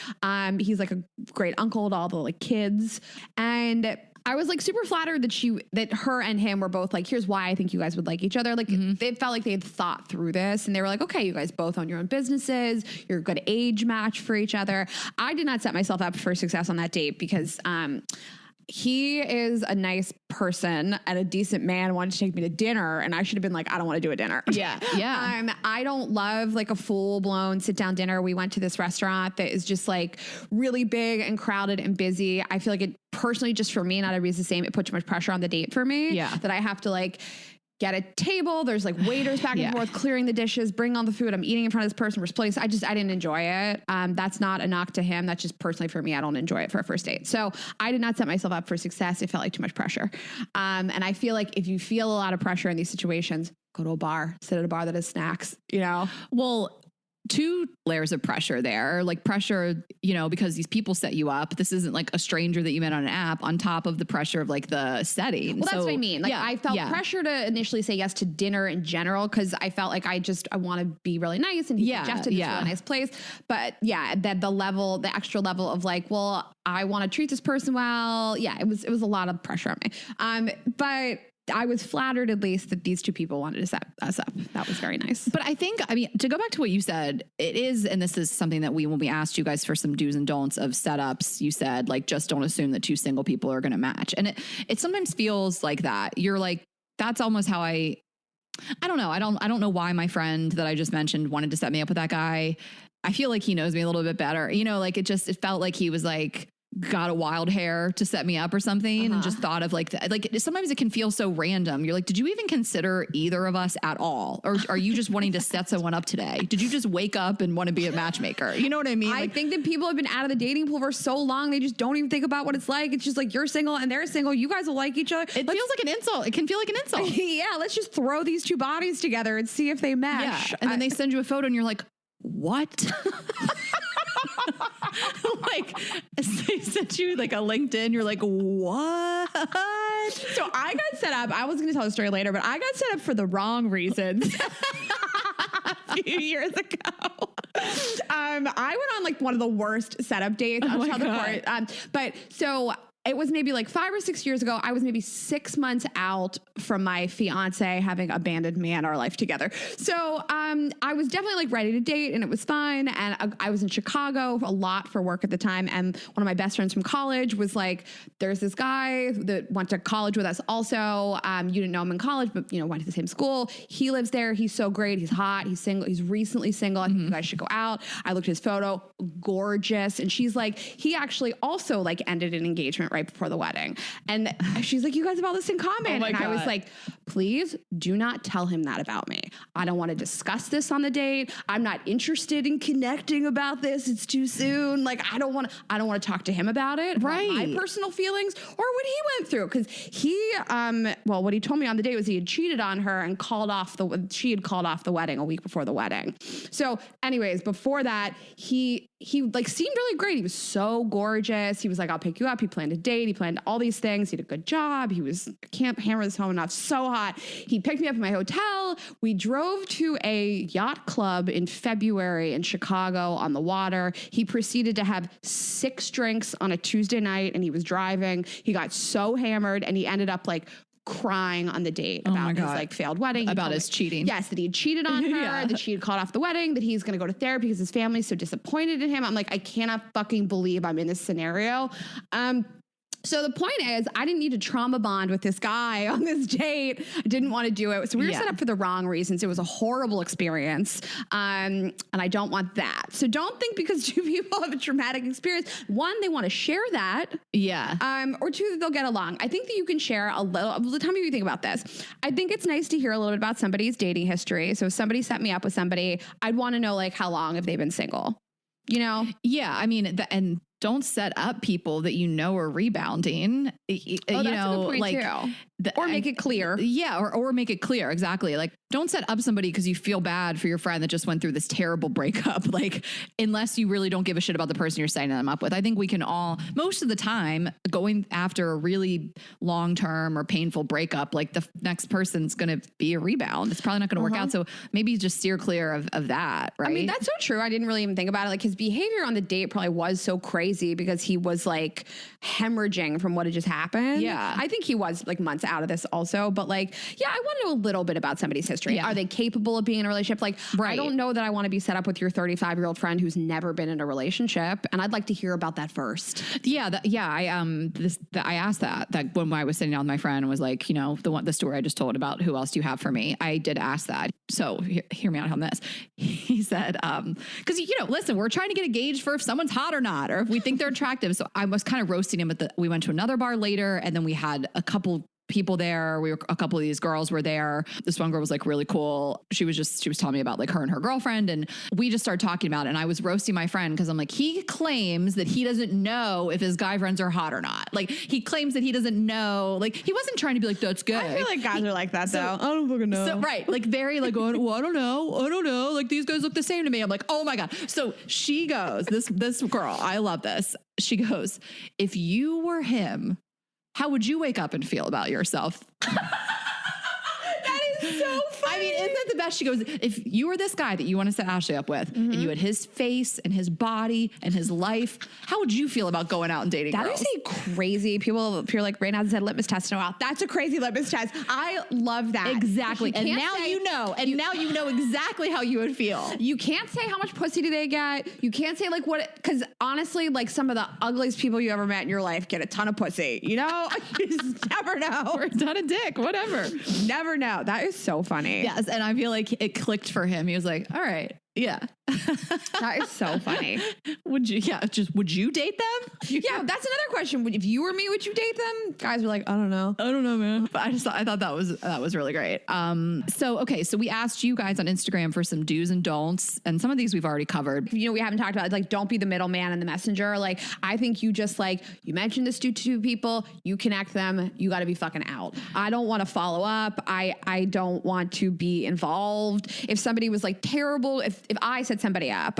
He's like a great uncle to all the like kids. And I was like super flattered that her and him were both like, here's why I think you guys would like each other. Like it felt like they had thought through this and they were like, okay, you guys both own your own businesses. You're a good age match for each other. I did not set myself up for success on that date because, he is a nice person and a decent man, wanted to take me to dinner, and I should have been like, I don't want to do a dinner. Yeah. I don't love like a full blown sit down dinner. We went to this restaurant that is just like really big and crowded and busy. I feel like it personally, just for me, not everybody's the same. It put too much pressure on the date for me. Yeah. That I have to like get a table. There's like waiters back and forth, clearing the dishes, bring on the food. I'm eating in front of this person. We're splitting. I didn't enjoy it. That's not a knock to him. That's just personally for me. I don't enjoy it for a first date. So I did not set myself up for success. It felt like too much pressure. And I feel like if you feel a lot of pressure in these situations, go to a bar, sit at a bar that has snacks, you know? Well, 2 layers of pressure there, like pressure, you know, because these people set you up. This isn't like a stranger that you met on an app, on top of the pressure of like the setting. Well, that's what I mean. Like I felt pressure to initially say yes to dinner in general, because I felt like I want to be really nice, and he suggested this really nice place. But yeah, that the extra level of like, well, I want to treat this person well. Yeah, it was a lot of pressure on me. But I was flattered at least that these 2 people wanted to set us up. That was very nice. But I think, I mean, to go back to what you said, it is, and this is something that when we asked you guys for some do's and don'ts of setups, you said like, just don't assume that 2 single people are going to match. And it sometimes feels like that. You're like, that's almost how I don't know. I don't know why my friend that I just mentioned wanted to set me up with that guy. I feel like he knows me a little bit better. You know, like it felt like he was like, got a wild hair to set me up or something, and just thought of like sometimes it can feel so random. You're like, did you even consider either of us at all? Or are you just wanting to set someone up today? Did you just wake up and want to be a matchmaker? You know what I mean? I think that people have been out of the dating pool for so long, they just don't even think about what it's like. It's just like, you're single and they're single. You guys will like each other. It feels like an insult. It can feel like an insult. Yeah. Let's just throw these 2 bodies together and see if they match. Yeah. And then they send you a photo and you're like, what? Like they sent you like a LinkedIn. You're like, what? So I got set up. I was going to tell the story later, but I got set up for the wrong reasons a few years ago. I went on like one of the worst setup dates. I'll tell the part. But so it was maybe like 5 or 6 years ago. I was maybe 6 months out from my fiance having abandoned me and our life together. So I was definitely like ready to date, and it was fine. And I was in Chicago a lot for work at the time. And one of my best friends from college was like, there's this guy that went to college with us also. You didn't know him in college, but you know, went to the same school. He lives there. He's so great. He's hot. He's single. He's recently single. I think you guys should go out. I looked at his photo, gorgeous. And she's like, he actually also like ended an engagement right before the wedding. And she's like, you guys have all this in common. And I was like, please do not tell him that about me. I don't want to discuss this on the date. I'm not interested in connecting about this. It's too soon. Like, I don't want to talk to him about it. Right. About my personal feelings or what he went through. Cause he, what he told me on the date was he had cheated on her and she had called off the wedding a week before the wedding. So anyways, before that, he like seemed really great. He was so gorgeous. He was like, I'll pick you up. He planned a date. He planned all these things. He did a good job. I can't hammer this home enough. So hot. He picked me up at my hotel. We drove to a yacht club in February in Chicago on the water. He proceeded to have 6 drinks on a Tuesday night, and he was driving. He got so hammered, and he ended up like crying on the date about his like failed wedding. About his cheating. Yes, that he had cheated on her, that she had called off the wedding, that he's going to go to therapy because his family's so disappointed in him. I'm like, I cannot fucking believe I'm in this scenario. So the point is, I didn't need to trauma bond with this guy on this date. I didn't want to do it. So we were set up for the wrong reasons. It was a horrible experience. And I don't want that. So don't think because two people have a traumatic experience, one, they want to share that. Yeah. Or two, that they'll get along. I think that you can share a little. Tell me what you think about this. I think it's nice to hear a little bit about somebody's dating history. So if somebody set me up with somebody, I'd want to know like how long have they been single? You know? Yeah. I mean, and don't set up people that you know are rebounding. You that's know, a good point like, too. Or make it clear. Yeah, or make it clear. Exactly. Like, don't set up somebody because you feel bad for your friend that just went through this terrible breakup. Like, unless you really don't give a shit about the person you're setting them up with. I think we can all, most of the time, going after a really long-term or painful breakup, like the next person's going to be a rebound. It's probably not going to work out. So maybe just steer clear of that, right? I mean, that's so true. I didn't really even think about it. Like his behavior on the date probably was so crazy because he was like hemorrhaging from what had just happened. Yeah. I think he was like months out of this also, but like, yeah, I want to know a little bit about somebody's history. Yeah. Are they capable of being in a relationship? Like, Right. I don't know that I want to be set up with your 35-year-old friend who's never been in a relationship. And I'd like to hear about that first. Yeah. I asked that when I was sitting down with my friend and was like, you know, the story I just told about who else do you have for me? I did ask that. So hear me out on this. He said, cause you know, listen, we're trying to get a gauge for if someone's hot or not, or if we think they're attractive. So I was kind of roasting him we went to another bar later and then we had a couple people there. A couple of these girls were there. This one girl was like really cool. She was telling me about like her and her girlfriend. And we just started talking about it. And I was roasting my friend because I'm like, he claims that he doesn't know if his guy friends are hot or not. Like he claims that he doesn't know, like he wasn't trying to be like, that's good. I feel like guys are like that though. I don't fucking know. So, right. Like very like, oh, well, I don't know. Like these guys look the same to me. I'm like, oh my God. So she goes, this girl, I love this. She goes, if you were him, how would you wake up and feel about yourself? That is so funny. I mean, isn't that the best? She goes, if you were this guy that you want to set Ashley up with and you had his face and his body and his life, how would you feel about going out and dating That girls? is a crazy, people like right now said litmus test in a while. That's a crazy litmus test. I love that. Exactly. You And can't now say- you know. And now you know exactly how you would feel. You can't say how much pussy do they get. You can't say like what, because honestly, like some of the ugliest people you ever met in your life get a ton of pussy. You know, you just never know. Or a ton of dick, whatever. Never know. That is so funny. Yes. And I feel like it clicked for him. He was like, all right. Yeah. That is so funny. Would you date them? Yeah, that's another question. If you were me, would you date them? Guys are like, I don't know. I don't know, man. But I thought that was really great. So we asked you guys on Instagram for some do's and don'ts, and some of these we've already covered. You know, we haven't talked about it. Like, don't be the middleman and the messenger. Like, I think you just like, you mentioned this to two people, you connect them, you got to be fucking out. I don't want to follow up. I don't want to be involved. If somebody was like terrible, if I set somebody up,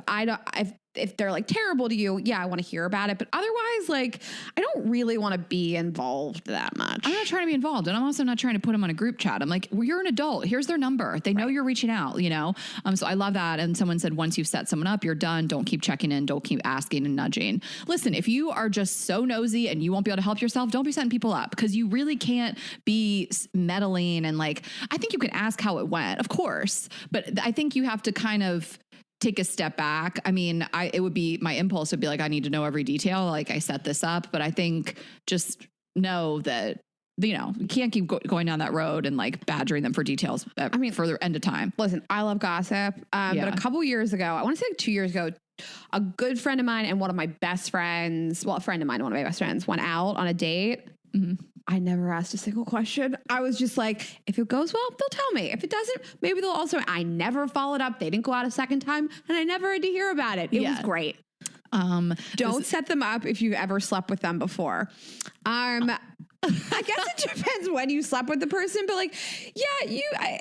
if they're like terrible to you, yeah, I want to hear about it. But otherwise, like, I don't really want to be involved that much. I'm not trying to be involved, and I'm also not trying to put them on a group chat. I'm like, well, you're an adult. Here's their number. They know you're reaching out, you know? So I love that. And someone said, once you've set someone up, you're done. Don't keep checking in. Don't keep asking and nudging. Listen, if you are just so nosy and you won't be able to help yourself, don't be setting people up, because you really can't be meddling. And like, I think you can ask how it went, of course, but I think you have to kind of take a step back. I mean, it would be, my impulse would be like, I need to know every detail. Like I set this up, but I think just know that, you know, you can't keep going down that road and like badgering them for details. I mean, for the end of time. Listen, I love gossip. But a couple years ago, I want to say like 2 years ago, a good friend of mine and one of my best friends, well, a friend of mine, one of my best friends went out on a date. Mm-hmm. I never asked a single question. I was just like, if it goes well, they'll tell me. If it doesn't, maybe they'll also, I never followed up. They didn't go out a second time and I never had to hear about it. It was great. Don't set them up if you've ever slept with them before. I guess it depends when you slept with the person, but like, yeah,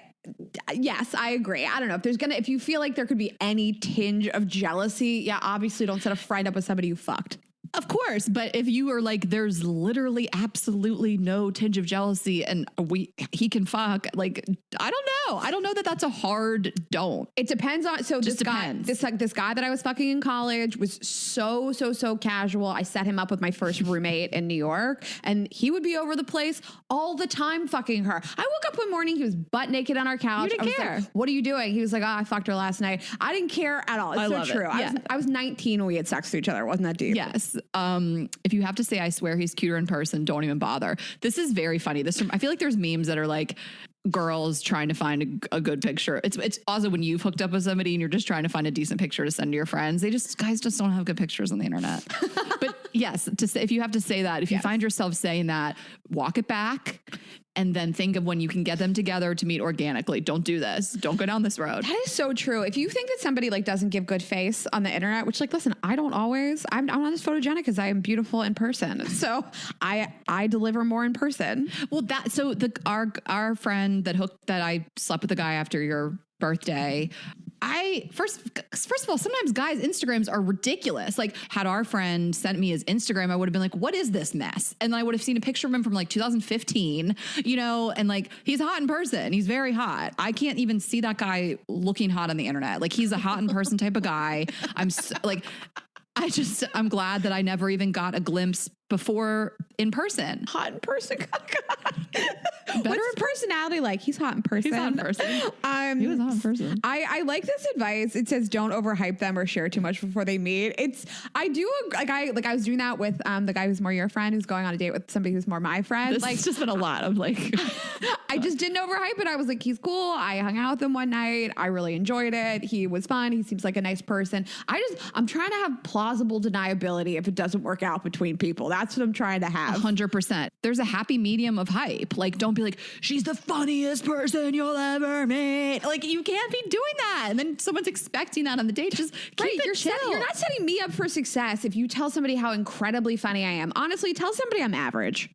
yes, I agree. I don't know if you feel like there could be any tinge of jealousy. Yeah, obviously don't set a friend up with somebody you fucked. Of course, but if you are like, there's literally absolutely no tinge of jealousy and he can fuck, like, I don't know that that's a hard don't. It depends on, so this guy that I was fucking in college was so casual. I set him up with my first roommate in New York and he would be over the place all the time fucking her. I woke up one morning, he was butt naked on our couch. You didn't care. Like, what are you doing? He was like, I fucked her last night. I didn't care at all. It's so true. Yeah. I was 19 when we had sex with each other. It wasn't that deep. Yes. If you have to say, I swear he's cuter in person, don't even bother. This is very funny. I feel like there's memes that are like girls trying to find a good picture. It's also when you've hooked up with somebody and you're just trying to find a decent picture to send to your friends. Guys just don't have good pictures on the internet. But yes, if you have to say that, if you find yourself saying that, walk it back and then think of when you can get them together to meet organically. Don't do this. Don't go down this road. That is so true. If you think that somebody like doesn't give good face on the internet, which like, listen, I don't always, I'm not as photogenic because I am beautiful in person. So I deliver more in person. Well, our friend that I slept with the guy after your birthday. First of all, sometimes guys' Instagrams are ridiculous. Like, had our friend sent me his Instagram, I would have been like, what is this mess? And I would have seen a picture of him from like 2015, and like, he's hot in person. He's very hot. I can't even see that guy looking hot on the internet. Like, he's a hot in person type of guy. I'm glad that I never even got a glimpse before in person. Hot in person. What's his personality like? He's hot in person. He's hot in person. He was hot in person. I like this advice. It says don't overhype them or share too much before they meet. I was doing that with the guy who's more your friend who's going on a date with somebody who's more my friend. This has just been a lot of like I just didn't overhype it. I was like, he's cool. I hung out with him one night. I really enjoyed it. He was fun. He seems like a nice person. I'm trying to have plausible deniability if it doesn't work out between people. That's what I'm trying to have. 100%. There's a happy medium of hype. Like, don't be like, she's the funniest person you'll ever meet. Like, you can't be doing that. And then someo's expecting that on the date. Just keep it chill. You're not setting me up for success if you tell somebody how incredibly funny I am. Honestly, tell somebody I'm average.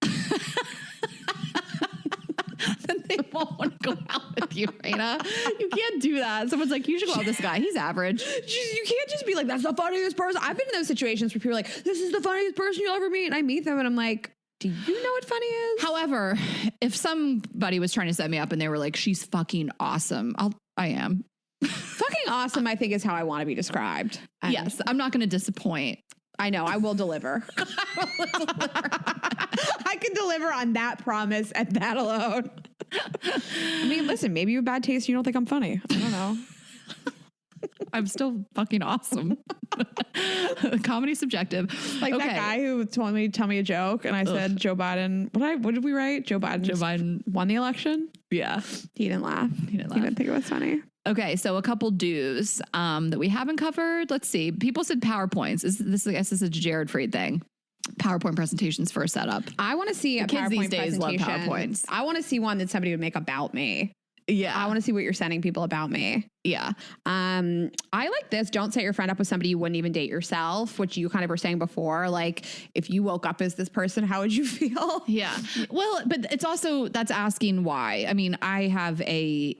Then they won't want to go out with you, Raina. You can't do that. Someone's like, you should go out with this guy. He's average. You can't just be like, that's the funniest person. I've been in those situations where people are like, this is the funniest person you'll ever meet. And I meet them and I'm like, do you know what funny is? However, if somebody was trying to set me up and they were like, she's fucking awesome, I am. Fucking awesome, I think, is how I want to be described. Yes, I'm not going to disappoint. I know, I will deliver. I can deliver on that promise and that alone. I mean, listen, maybe you have bad taste and you don't think I'm funny. I don't know. I'm still fucking awesome. Comedy subjective. Like that guy who told me, tell me a joke. And I said, Joe Biden, what did we write? Joe Biden won the election. Yeah. He didn't laugh. He didn't think it was funny. Okay, so a couple do's that we haven't covered. Let's see. People said PowerPoints. I guess this is a Jared Fried thing. PowerPoint presentations for a setup. I want to see a kids PowerPoint these days love presentation. PowerPoints. I want to see one that somebody would make about me. Yeah. I want to see what you're sending people about me. Yeah. I like this. Don't set your friend up with somebody you wouldn't even date yourself, which you kind of were saying before. Like, if you woke up as this person, how would you feel? Yeah. Well, but it's also, that's asking why. I mean, I have a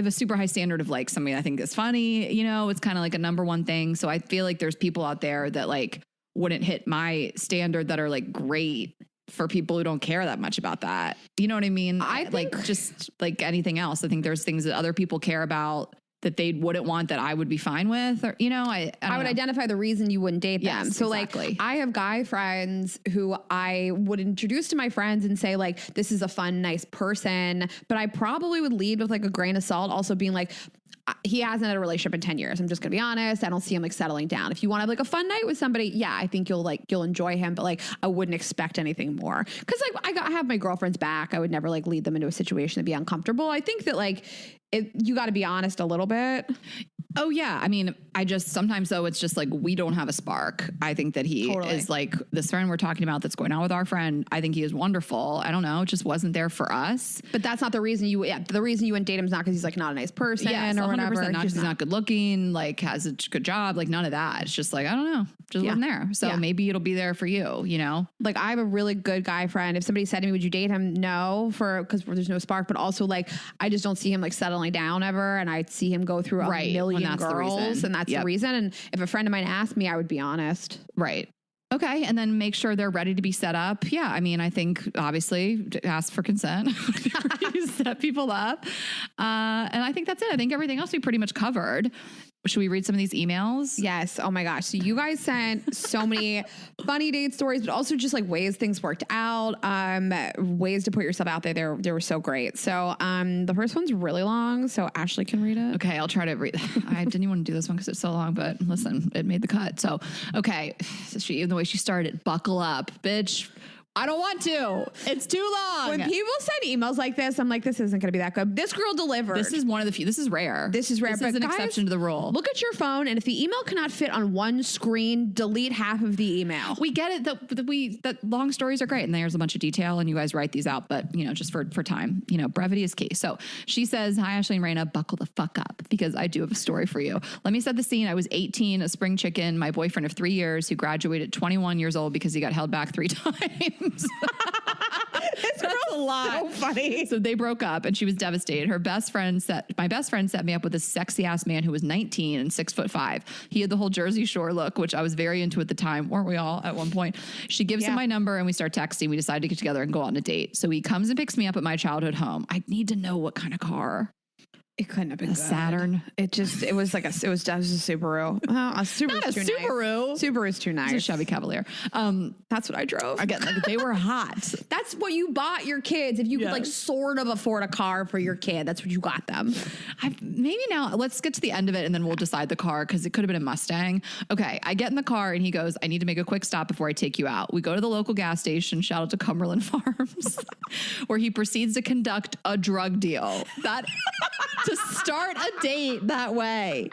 super high standard of like somebody I think is funny, it's kind of like a number one thing. So I feel like there's people out there that like wouldn't hit my standard that are like great for people who don't care that much about that. You know what I mean? I think, like, just like anything else, I think there's things that other people care about that they wouldn't want that I would be fine with, or, I would identify the reason you wouldn't date them. Yes, so exactly. Like I have guy friends who I would introduce to my friends and say like, this is a fun, nice person, but I probably would lead with like a grain of salt, also being like, he hasn't had a relationship in 10 years. I'm just gonna be honest. I don't see him like settling down. If you want to have like a fun night with somebody, yeah, I think you'll enjoy him, but like, I wouldn't expect anything more. Cause like I have my girlfriend's back. I would never like lead them into a situation to be uncomfortable. I think that like, you got to be honest a little bit. Oh yeah. I mean, sometimes though, it's just like, we don't have a spark. I think that he is like this friend we're talking about that's going out with our friend. I think he is wonderful. I don't know. It just wasn't there for us. But that's not the reason the reason you wouldn't date him is not because he's like not a nice person or whatever. Not because he's not good looking, like has a good job, like none of that. It's just like, I don't know. Just wasn't there. So maybe it'll be there for you, Like I have a really good guy friend. If somebody said to me, would you date him? No, because there's no spark, but also like, I just don't see him like settling down ever. And I'd see him go through a million girls. And that's the reason. And if a friend of mine asked me, I would be honest. Right. Okay. And then make sure they're ready to be set up. Yeah. I mean, I think obviously ask for consent. You set people up. And I think that's it. I think everything else we pretty much covered. Should we read some of these emails? Yes. Oh my gosh. So you guys sent so many funny date stories, but also just like ways things worked out, ways to put yourself out there. They were so great. So the first one's really long, so Ashley can read it. Okay, I'll try to read. I didn't even want to do this one because it's so long, but listen, it made the cut. So, okay. So even the way she started, buckle up, bitch. I don't want to. It's too long. When people send emails like this, I'm like, this isn't going to be that good. This girl delivered. This is one of the few. This is rare. This is rare. This but is an guys, exception to the rule. Look at your phone, and if the email cannot fit on one screen, delete half of the email. We get it that long stories are great, and there's a bunch of detail, and you guys write these out, but just for time, brevity is key. So she says, "Hi, Ashley and Raina, buckle the fuck up because I do have a story for you. Let me set the scene. I was 18, a spring chicken, my boyfriend of 3 years, who graduated 21 years old because he got held back 3 times." That's a lot. So funny. So they broke up and she was devastated. My best friend set me up with a sexy ass man who was 19 and 6'5". He had the whole Jersey Shore look, which I was very into at the time. Weren't we all at one point? She gives him my number and we start texting. We decide to get together and go on a date. So he comes and picks me up at my childhood home. I need to know what kind of car. It couldn't have been a Saturn. It was a Subaru. Well, a Subaru's Not a too Subaru. Nice. Subaru's too nice. It's a Chevy Cavalier. That's what I drove. Again, they were hot. That's what you bought your kids. If you could sort of afford a car for your kid, that's what you got them. Maybe now let's get to the end of it and then we'll decide the car because it could have been a Mustang. Okay, I get in the car and he goes, "I need to make a quick stop before I take you out." We go to the local gas station, shout out to Cumberland Farms, where he proceeds to conduct a drug deal. To start a date that way.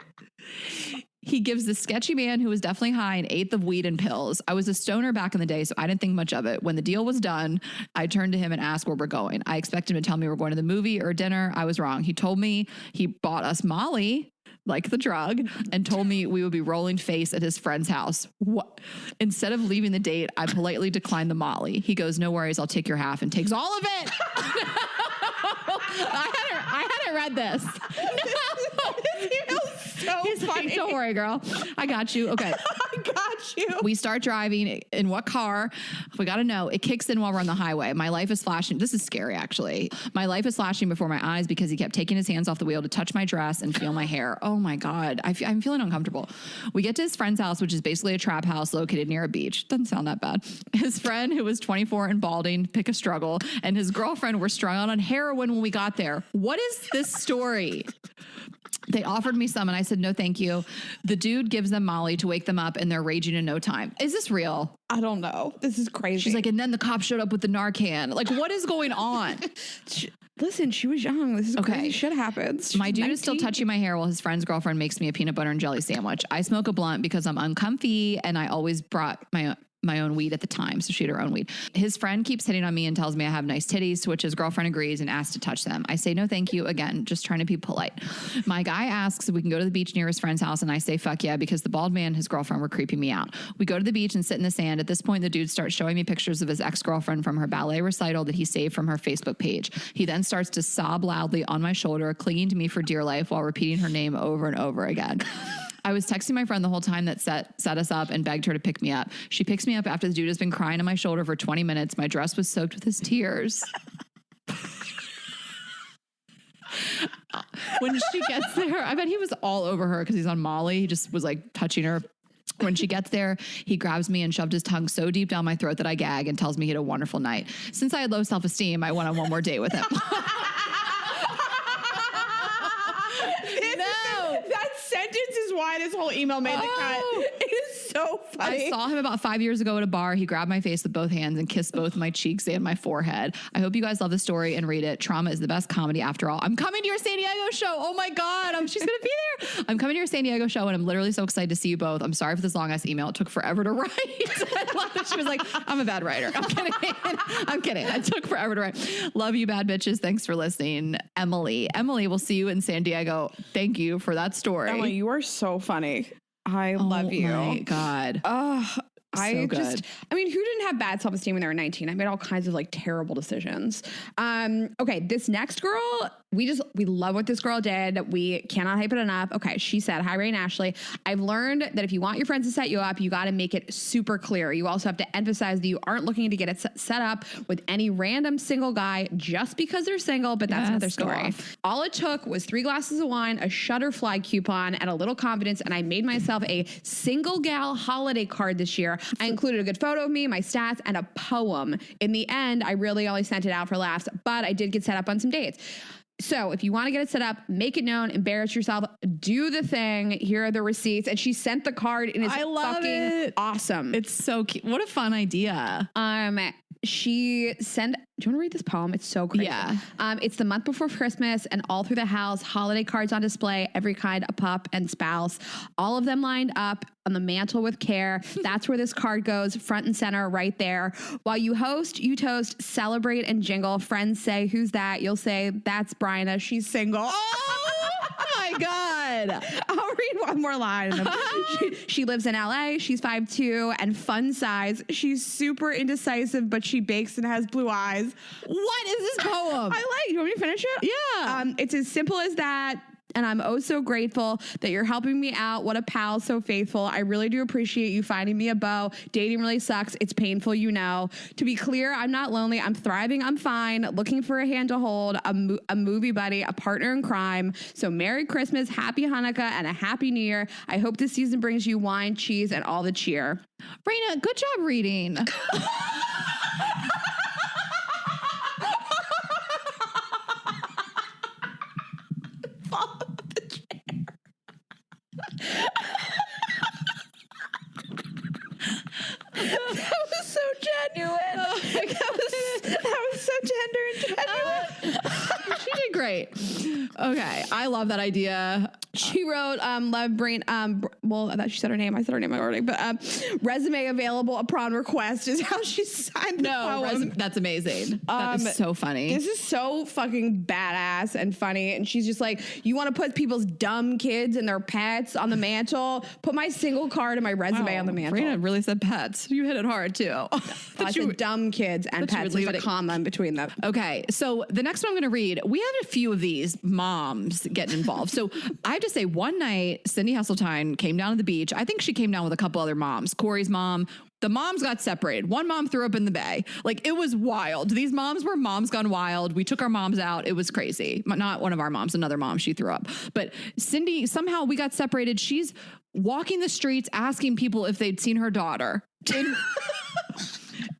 He gives the sketchy man who was definitely high an eighth of weed and pills. I was a stoner back in the day, so I didn't think much of it. When the deal was done, I turned to him and asked where we're going. I expected him to tell me we're going to the movie or dinner. I was wrong. He told me he bought us Molly, like the drug, and told me we would be rolling face at his friend's house. What? Instead of leaving the date, I politely declined the Molly. He goes, "No worries, I'll take your half," and takes all of it. I hadn't read this. So funny. "Don't worry, girl. I got you." Okay. I got you. We start driving. In what car? We got to know. It kicks in while we're on the highway. My life is flashing. This is scary, actually. My life is flashing before my eyes because he kept taking his hands off the wheel to touch my dress and feel my hair. Oh my God. I'm feeling uncomfortable. We get to his friend's house, which is basically a trap house located near a beach. Doesn't sound that bad. His friend, who was 24 and balding, pick a struggle, and his girlfriend were strung out on heroin when we got there. What is this story? They offered me some and I said, "No, thank you." The dude gives them Molly to wake them up and they're raging in no time. Is this real? I don't know. This is crazy. She's like, and then the cop showed up with the Narcan. Like, what is going on? Listen, she was young. This is crazy shit happens. My dude is still touching my hair while his friend's girlfriend makes me a peanut butter and jelly sandwich. I smoke a blunt because I'm uncomfy and I always brought my own weed at the time, so she had her own weed. His friend keeps hitting on me and tells me I have nice titties, to which his girlfriend agrees and asks to touch them. I say, "No, thank you." Again, just trying to be polite. My guy asks if we can go to the beach near his friend's house, and I say, "Fuck yeah," because the bald man and his girlfriend were creeping me out. We go to the beach and sit in the sand. At this point, the dude starts showing me pictures of his ex-girlfriend from her ballet recital that he saved from her Facebook page. He then starts to sob loudly on my shoulder, clinging to me for dear life while repeating her name over and over again. I was texting my friend the whole time that set us up and begged her to pick me up. She picks me up after the dude has been crying on my shoulder for 20 minutes. My dress was soaked with his tears. When she gets there, I bet he was all over her because he's on Molly. He just was like touching her. When she gets there, he grabs me and shoved his tongue so deep down my throat that I gag and tells me he had a wonderful night. Since I had low self-esteem, I went on one more date with him. Sentence is why this whole email made the cut. It is so funny. I saw him about 5 years ago at a bar. He grabbed my face with both hands and kissed both my cheeks and my forehead. I hope you guys love the story and read it. Trauma is the best comedy after all. I'm coming to your San Diego show. Oh my God. She's going to be there. I'm coming to your San Diego show and I'm literally so excited to see you both. I'm sorry for this long ass email. It took forever to write. I love that she was like, "I'm a bad writer." I'm kidding. I'm kidding. It took forever to write. Love you, bad bitches. Thanks for listening. Emily, we'll see you in San Diego. Thank you for that story. Emily, you are so funny. I love you. Oh my God. I mean, who didn't have bad self-esteem when they were 19? I made all kinds of like terrible decisions. Okay, this next girl, we love what this girl did. We cannot hype it enough. Okay, she said, "Hi, Ray and Ashley. I've learned that if you want your friends to set you up, you got to make it super clear. You also have to emphasize that you aren't looking to get it set up with any random single guy just because they're single, but that's another story. All it took was 3 glasses of wine, a Shutterfly coupon, and a little confidence, and I made myself a single gal holiday card this year. I included a good photo of me, my stats, and a poem. In the end, I really only sent it out for laughs, but I did get set up on some dates. So if you want to get it set up, make it known, embarrass yourself, do the thing. Here are the receipts." And she sent the card and it's fucking awesome. It's so cute. What a fun idea. She sent, do you want to read this poem? It's so crazy. Yeah. It's the month before Christmas and all through the house, holiday cards on display, every kind of pup and spouse, all of them lined up on the mantle with care. That's where this card goes, front and center, right there. While you host, you toast, celebrate and jingle. Friends say, "Who's that?" You'll say, "That's Bryna. She's single." Oh my God. I'll read one more line. She lives in LA. She's 5'2" and fun size. She's super indecisive, but she bakes and has blue eyes. What is this poem? You want me to finish it? Yeah. It's as simple as that. And I'm oh so grateful that you're helping me out. What a pal, so faithful. I really do appreciate you finding me a beau. Dating really sucks. It's painful, you know. To be clear, I'm not lonely. I'm thriving. I'm fine. Looking for a hand to hold, a movie buddy, a partner in crime. So Merry Christmas, Happy Hanukkah, and a Happy New Year. I hope this season brings you wine, cheese, and all the cheer. Raina, good job reading. That was so genuine. That was so tender and genuine. She did great. Okay. I love that idea. She wrote, love brain, well, I thought she said her name. I said her name already, but resume available upon request is how she signed the poem. That's amazing. That is so funny. This is so fucking badass and funny. And she's just like, "You want to put people's dumb kids and their pets on the mantle? Put my single card and my resume on the mantle." Raina really said pets. You hit it hard too. I said dumb kids and pets. There's a comma in between them. Okay. So the next one I'm going to read, we have a few of these moms getting involved. So I have to say, one night, Cindy Hesseltine came down to the beach. I think she came down with a couple other moms. Corey's mom. The moms got separated. One mom threw up in the bay. Like, it was wild. These moms were moms gone wild. We took our moms out. It was crazy. Not one of our moms, another mom, she threw up. But Cindy, somehow we got separated. She's walking the streets asking people if they'd seen her daughter.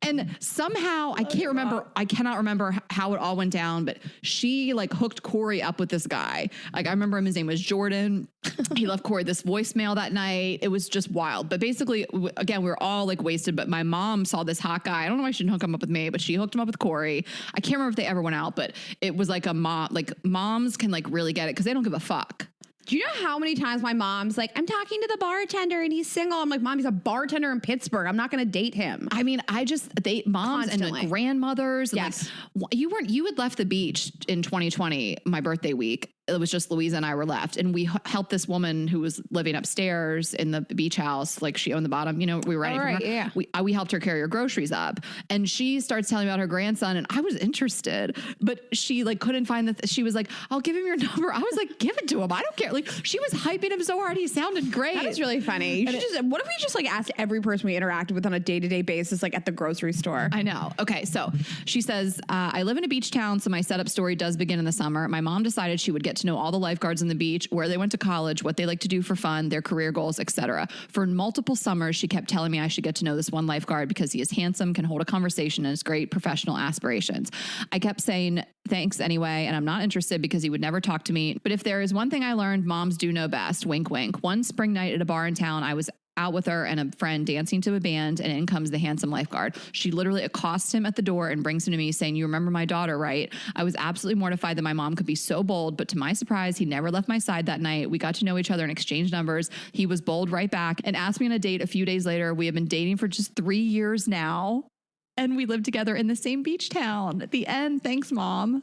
And somehow I cannot remember how it all went down, but she like hooked Corey up with this guy. Like, I remember him, his name was Jordan. He left Corey this voicemail that night. It was just wild. But basically, again, we were all like wasted, but my mom saw this hot guy. I don't know why she didn't hook him up with me, but she hooked him up with Corey. I can't remember if they ever went out, but it was like moms can like really get it because they don't give a fuck. Do you know how many times my mom's like, "I'm talking to the bartender and he's single." I'm like, "Mom, he's a bartender in Pittsburgh. I'm not going to date him." I mean, moms Constantly. and like grandmothers. And yes. Like, you had left the beach in 2020, my birthday week. It was just Louisa and I were left. And we helped this woman who was living upstairs in the beach house. Like, she owned the bottom, we were renting from her. Yeah. We helped her carry her groceries up. And she starts telling me about her grandson. And I was interested, but she like couldn't find she was like, "I'll give him your number." I was like, "Give it to him. I don't care." Like, she was hyping him so hard. He sounded great. That is really funny. What if we just like asked every person we interacted with on a day-to-day basis, like at the grocery store? I know. Okay. So she says, "I live in a beach town, so my setup story does begin in the summer. My mom decided she would get to know all the lifeguards on the beach, where they went to college, what they like to do for fun, their career goals, etc. For multiple summers, she kept telling me I should get to know this one lifeguard because he is handsome, can hold a conversation, and has great professional aspirations. I kept saying thanks anyway, and I'm not interested because he would never talk to me. But if there is one thing I learned, moms do know best. Wink, wink. One spring night at a bar in town, I was out with her and a friend dancing to a band, and in comes the handsome lifeguard. She literally accosts him at the door and brings him to me saying, 'You remember my daughter, right?' I was absolutely mortified that my mom could be so bold, but to my surprise, he never left my side that night. We got to know each other and exchanged numbers. He was bold right back and asked me on a date a few days later. We have been dating for just 3 years now, and we live together in the same beach town." At the end, thanks, Mom.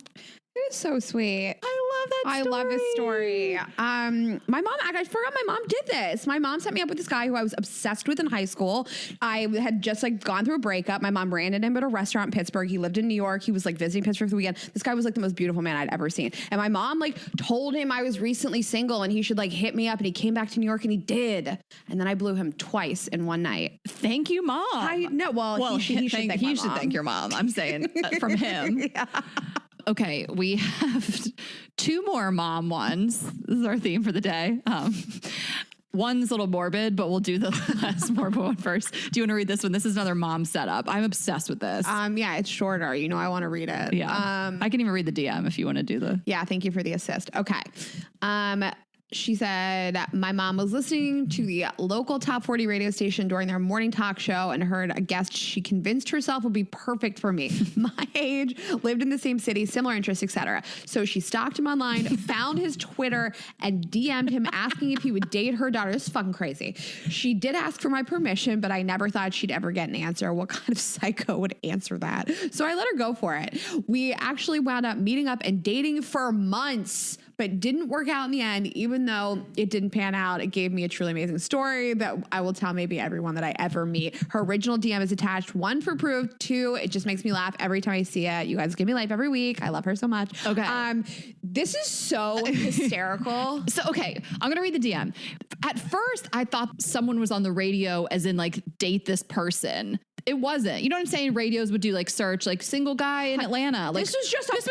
It is so sweet. I love that story. I love this story. My mom, I forgot my mom did this. My mom set me up with this guy who I was obsessed with in high school. I had just like gone through a breakup. My mom ran into him at a restaurant in Pittsburgh. He lived in New York. He was like visiting Pittsburgh for the weekend. This guy was like the most beautiful man I'd ever seen. And my mom like told him I was recently single and he should like hit me up, and he came back to New York and he did. And then I blew him twice in one night. Thank you, Mom. I know. Well, he should thank your mom. I'm saying from him. Yeah. Okay, we have 2 more mom ones. This is our theme for the day. One's a little morbid, but we'll do the less morbid one first. Do you want to read this one? This is another mom setup. I'm obsessed with this. Yeah, it's shorter. You know, I want to read it. Yeah. I can even read the DM if you want to do the. Yeah, thank you for the assist. Okay. She said, my mom was listening to the local top 40 radio station during their morning talk show and heard a guest she convinced herself would be perfect for me. My age, lived in the same city, similar interests, etc. So she stalked him online, found his Twitter, and DM'd him asking if he would date her daughter. This is fucking crazy. She did ask for my permission, but I never thought she'd ever get an answer. What kind of psycho would answer that? So I let her go for it. We actually wound up meeting up and dating for months, but didn't work out in the end. Even though it didn't pan out, it gave me a truly amazing story that I will tell maybe everyone that I ever meet. Her original DM is attached. 1 for proof. 2, it just makes me laugh every time I see it. You guys give me life every week. I love her so much. Okay. This is so hysterical. So, okay, I'm going to read the DM. At first, I thought someone was on the radio as in like date this person. It wasn't. You know what I'm saying? Radios would do like search, like single guy in Atlanta. Like this was just like a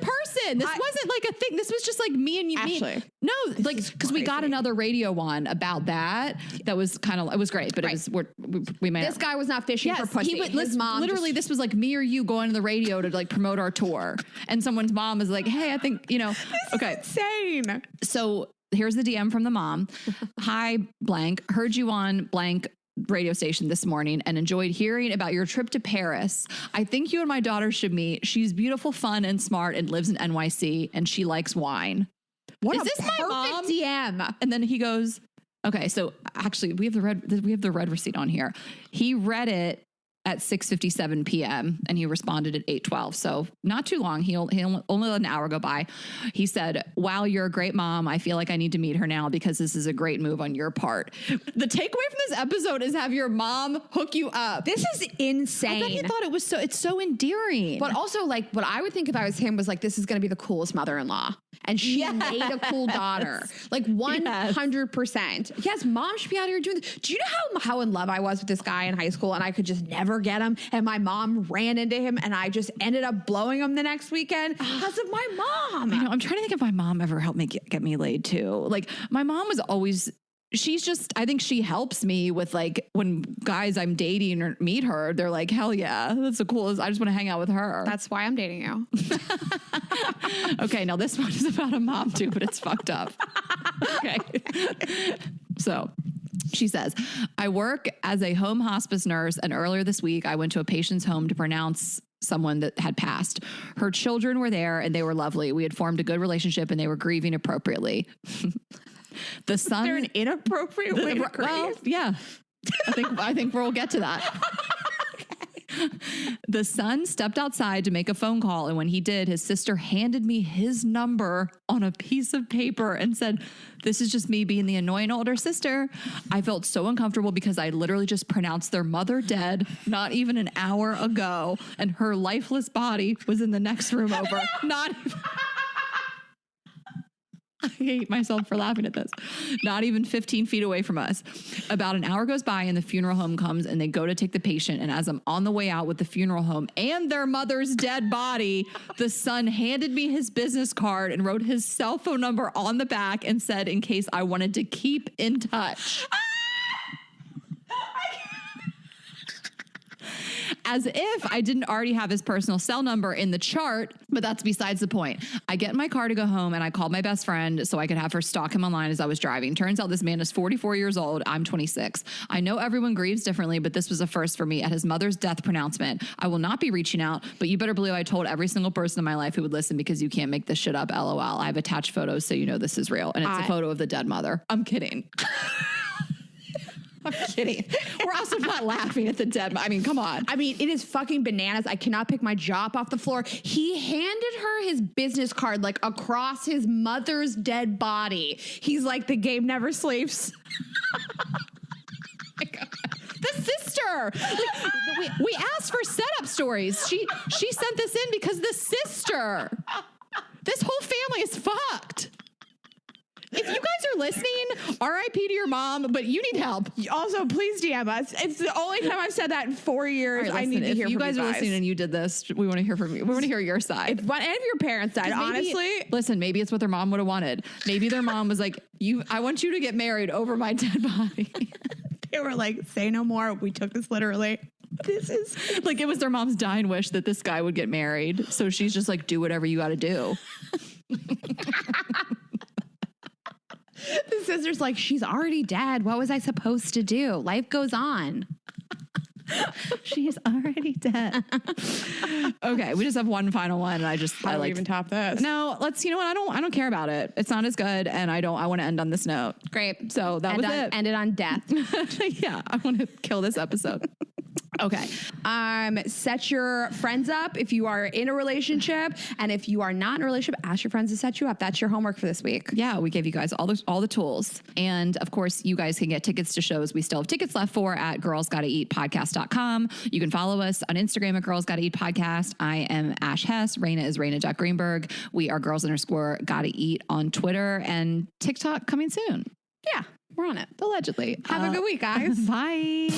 person. This wasn't like a thing. This was just like me and you. Ashley. No, like because we got another radio one about that. That was kind of, it was great, but it was, we made this guy was not fishing for pussy. His mom literally, this was like me or you going to the radio to like promote our tour. And someone's mom is like, hey, I think, you know, this is insane. So here's the DM from the mom. Hi, blank. Heard you on blank radio station this morning and enjoyed hearing about your trip to Paris. I think you and my daughter should meet. She's beautiful, fun, and smart and lives in NYC, and she likes wine. What is a this my mom? DM? And then he goes, okay, so actually we have the red receipt on here. He read it at 6:57 p.m. and he responded at 8:12. So not too long. He only let an hour go by. He said, wow, you're a great mom. I feel like I need to meet her now because this is a great move on your part. The takeaway from this episode is have your mom hook you up. This is insane. I bet he thought it's so endearing. But also like what I would think if I was him was like, this is going to be the coolest mother-in-law. And she made a cool daughter. Like 100%. Yes, mom should be out here doing this. Do you know how in love I was with this guy in high school and I could just never get him? And my mom ran into him and I just ended up blowing him the next weekend because of my mom. I know. I'm trying to think if my mom ever helped me get me laid too. Like my mom was always... She's just, I think she helps me with like when guys I'm dating or meet her, they're like, hell yeah, that's the coolest. I just want to hang out with her. That's why I'm dating you. Okay, now this one is about a mom too, but it's fucked up. Okay. So she says, I work as a home hospice nurse, and earlier this week I went to a patient's home to pronounce someone that had passed. Her children were there and they were lovely. We had formed a good relationship and they were grieving appropriately. The son, is there an inappropriate way to grieve? Well, yeah. I think we'll get to that. The son stepped outside to make a phone call, and when he did, his sister handed me his number on a piece of paper and said, this is just me being the annoying older sister. I felt so uncomfortable because I literally just pronounced their mother dead not even an hour ago, and her lifeless body was in the next room over. Not even... I hate myself for laughing at this. Not even 15 feet away from us. About an hour goes by and the funeral home comes and they go to take the patient. And as I'm on the way out with the funeral home and their mother's dead body, the son handed me his business card and wrote his cell phone number on the back and said, in case I wanted to keep in touch. As if I didn't already have his personal cell number in the chart, but that's besides the point. I get in my car to go home and I called my best friend so I could have her stalk him online as I was driving. Turns out this man is 44 years old. I'm 26. I know everyone grieves differently, but this was a first for me at his mother's death pronouncement. I will not be reaching out, but you better believe I told every single person in my life who would listen because you can't make this shit up. LOL. I have attached photos so you know this is real. And it's a photo of the dead mother. I'm kidding. I'm kidding. We're also not laughing at the dead. I mean, come on. I mean, it is fucking bananas. I cannot pick my jaw up off the floor. He handed her his business card like across his mother's dead body. He's like, the game never sleeps. The sister. We asked for setup stories. She sent this in because the sister. This whole family is fucked. If you guys are listening, RIP to your mom, but you need help. Also, please DM us. It's the only time I've said that in 4 years. Right, I need to hear if from you guys are listening and you did this, we want to hear from you. We want to hear your side. If one of your parents died, honestly. Listen, maybe it's what their mom would have wanted. Maybe their mom was like, I want you to get married over my dead body. They were like, say no more. We took this literally. This is like, it was their mom's dying wish that this guy would get married. So she's just like, do whatever you got to do. the sister's like, she's already dead. What was I supposed to do? Life goes on. She's already dead. Okay, we just have one final one, and I like even top this. No, let's. You know what? I don't care about it. It's not as good, and I want to end on this note. Great. So that was it. Ended on death. Yeah, I want to kill this episode. Okay. Set your friends up if you are in a relationship, and if you are not in a relationship, ask your friends to set you up. That's your homework for this week. Yeah, we gave you guys all the tools, and of course, you guys can get tickets to shows we still have tickets left for at girlsgottaeatpodcast.com. You can follow us on Instagram at Girls Gotta Eat Podcast. I am Ash Hess. Raina is Raina.Greenberg. We are Girls_Gotta Eat on Twitter and TikTok coming soon. Yeah, we're on it. Allegedly. Have a good week, guys. Bye.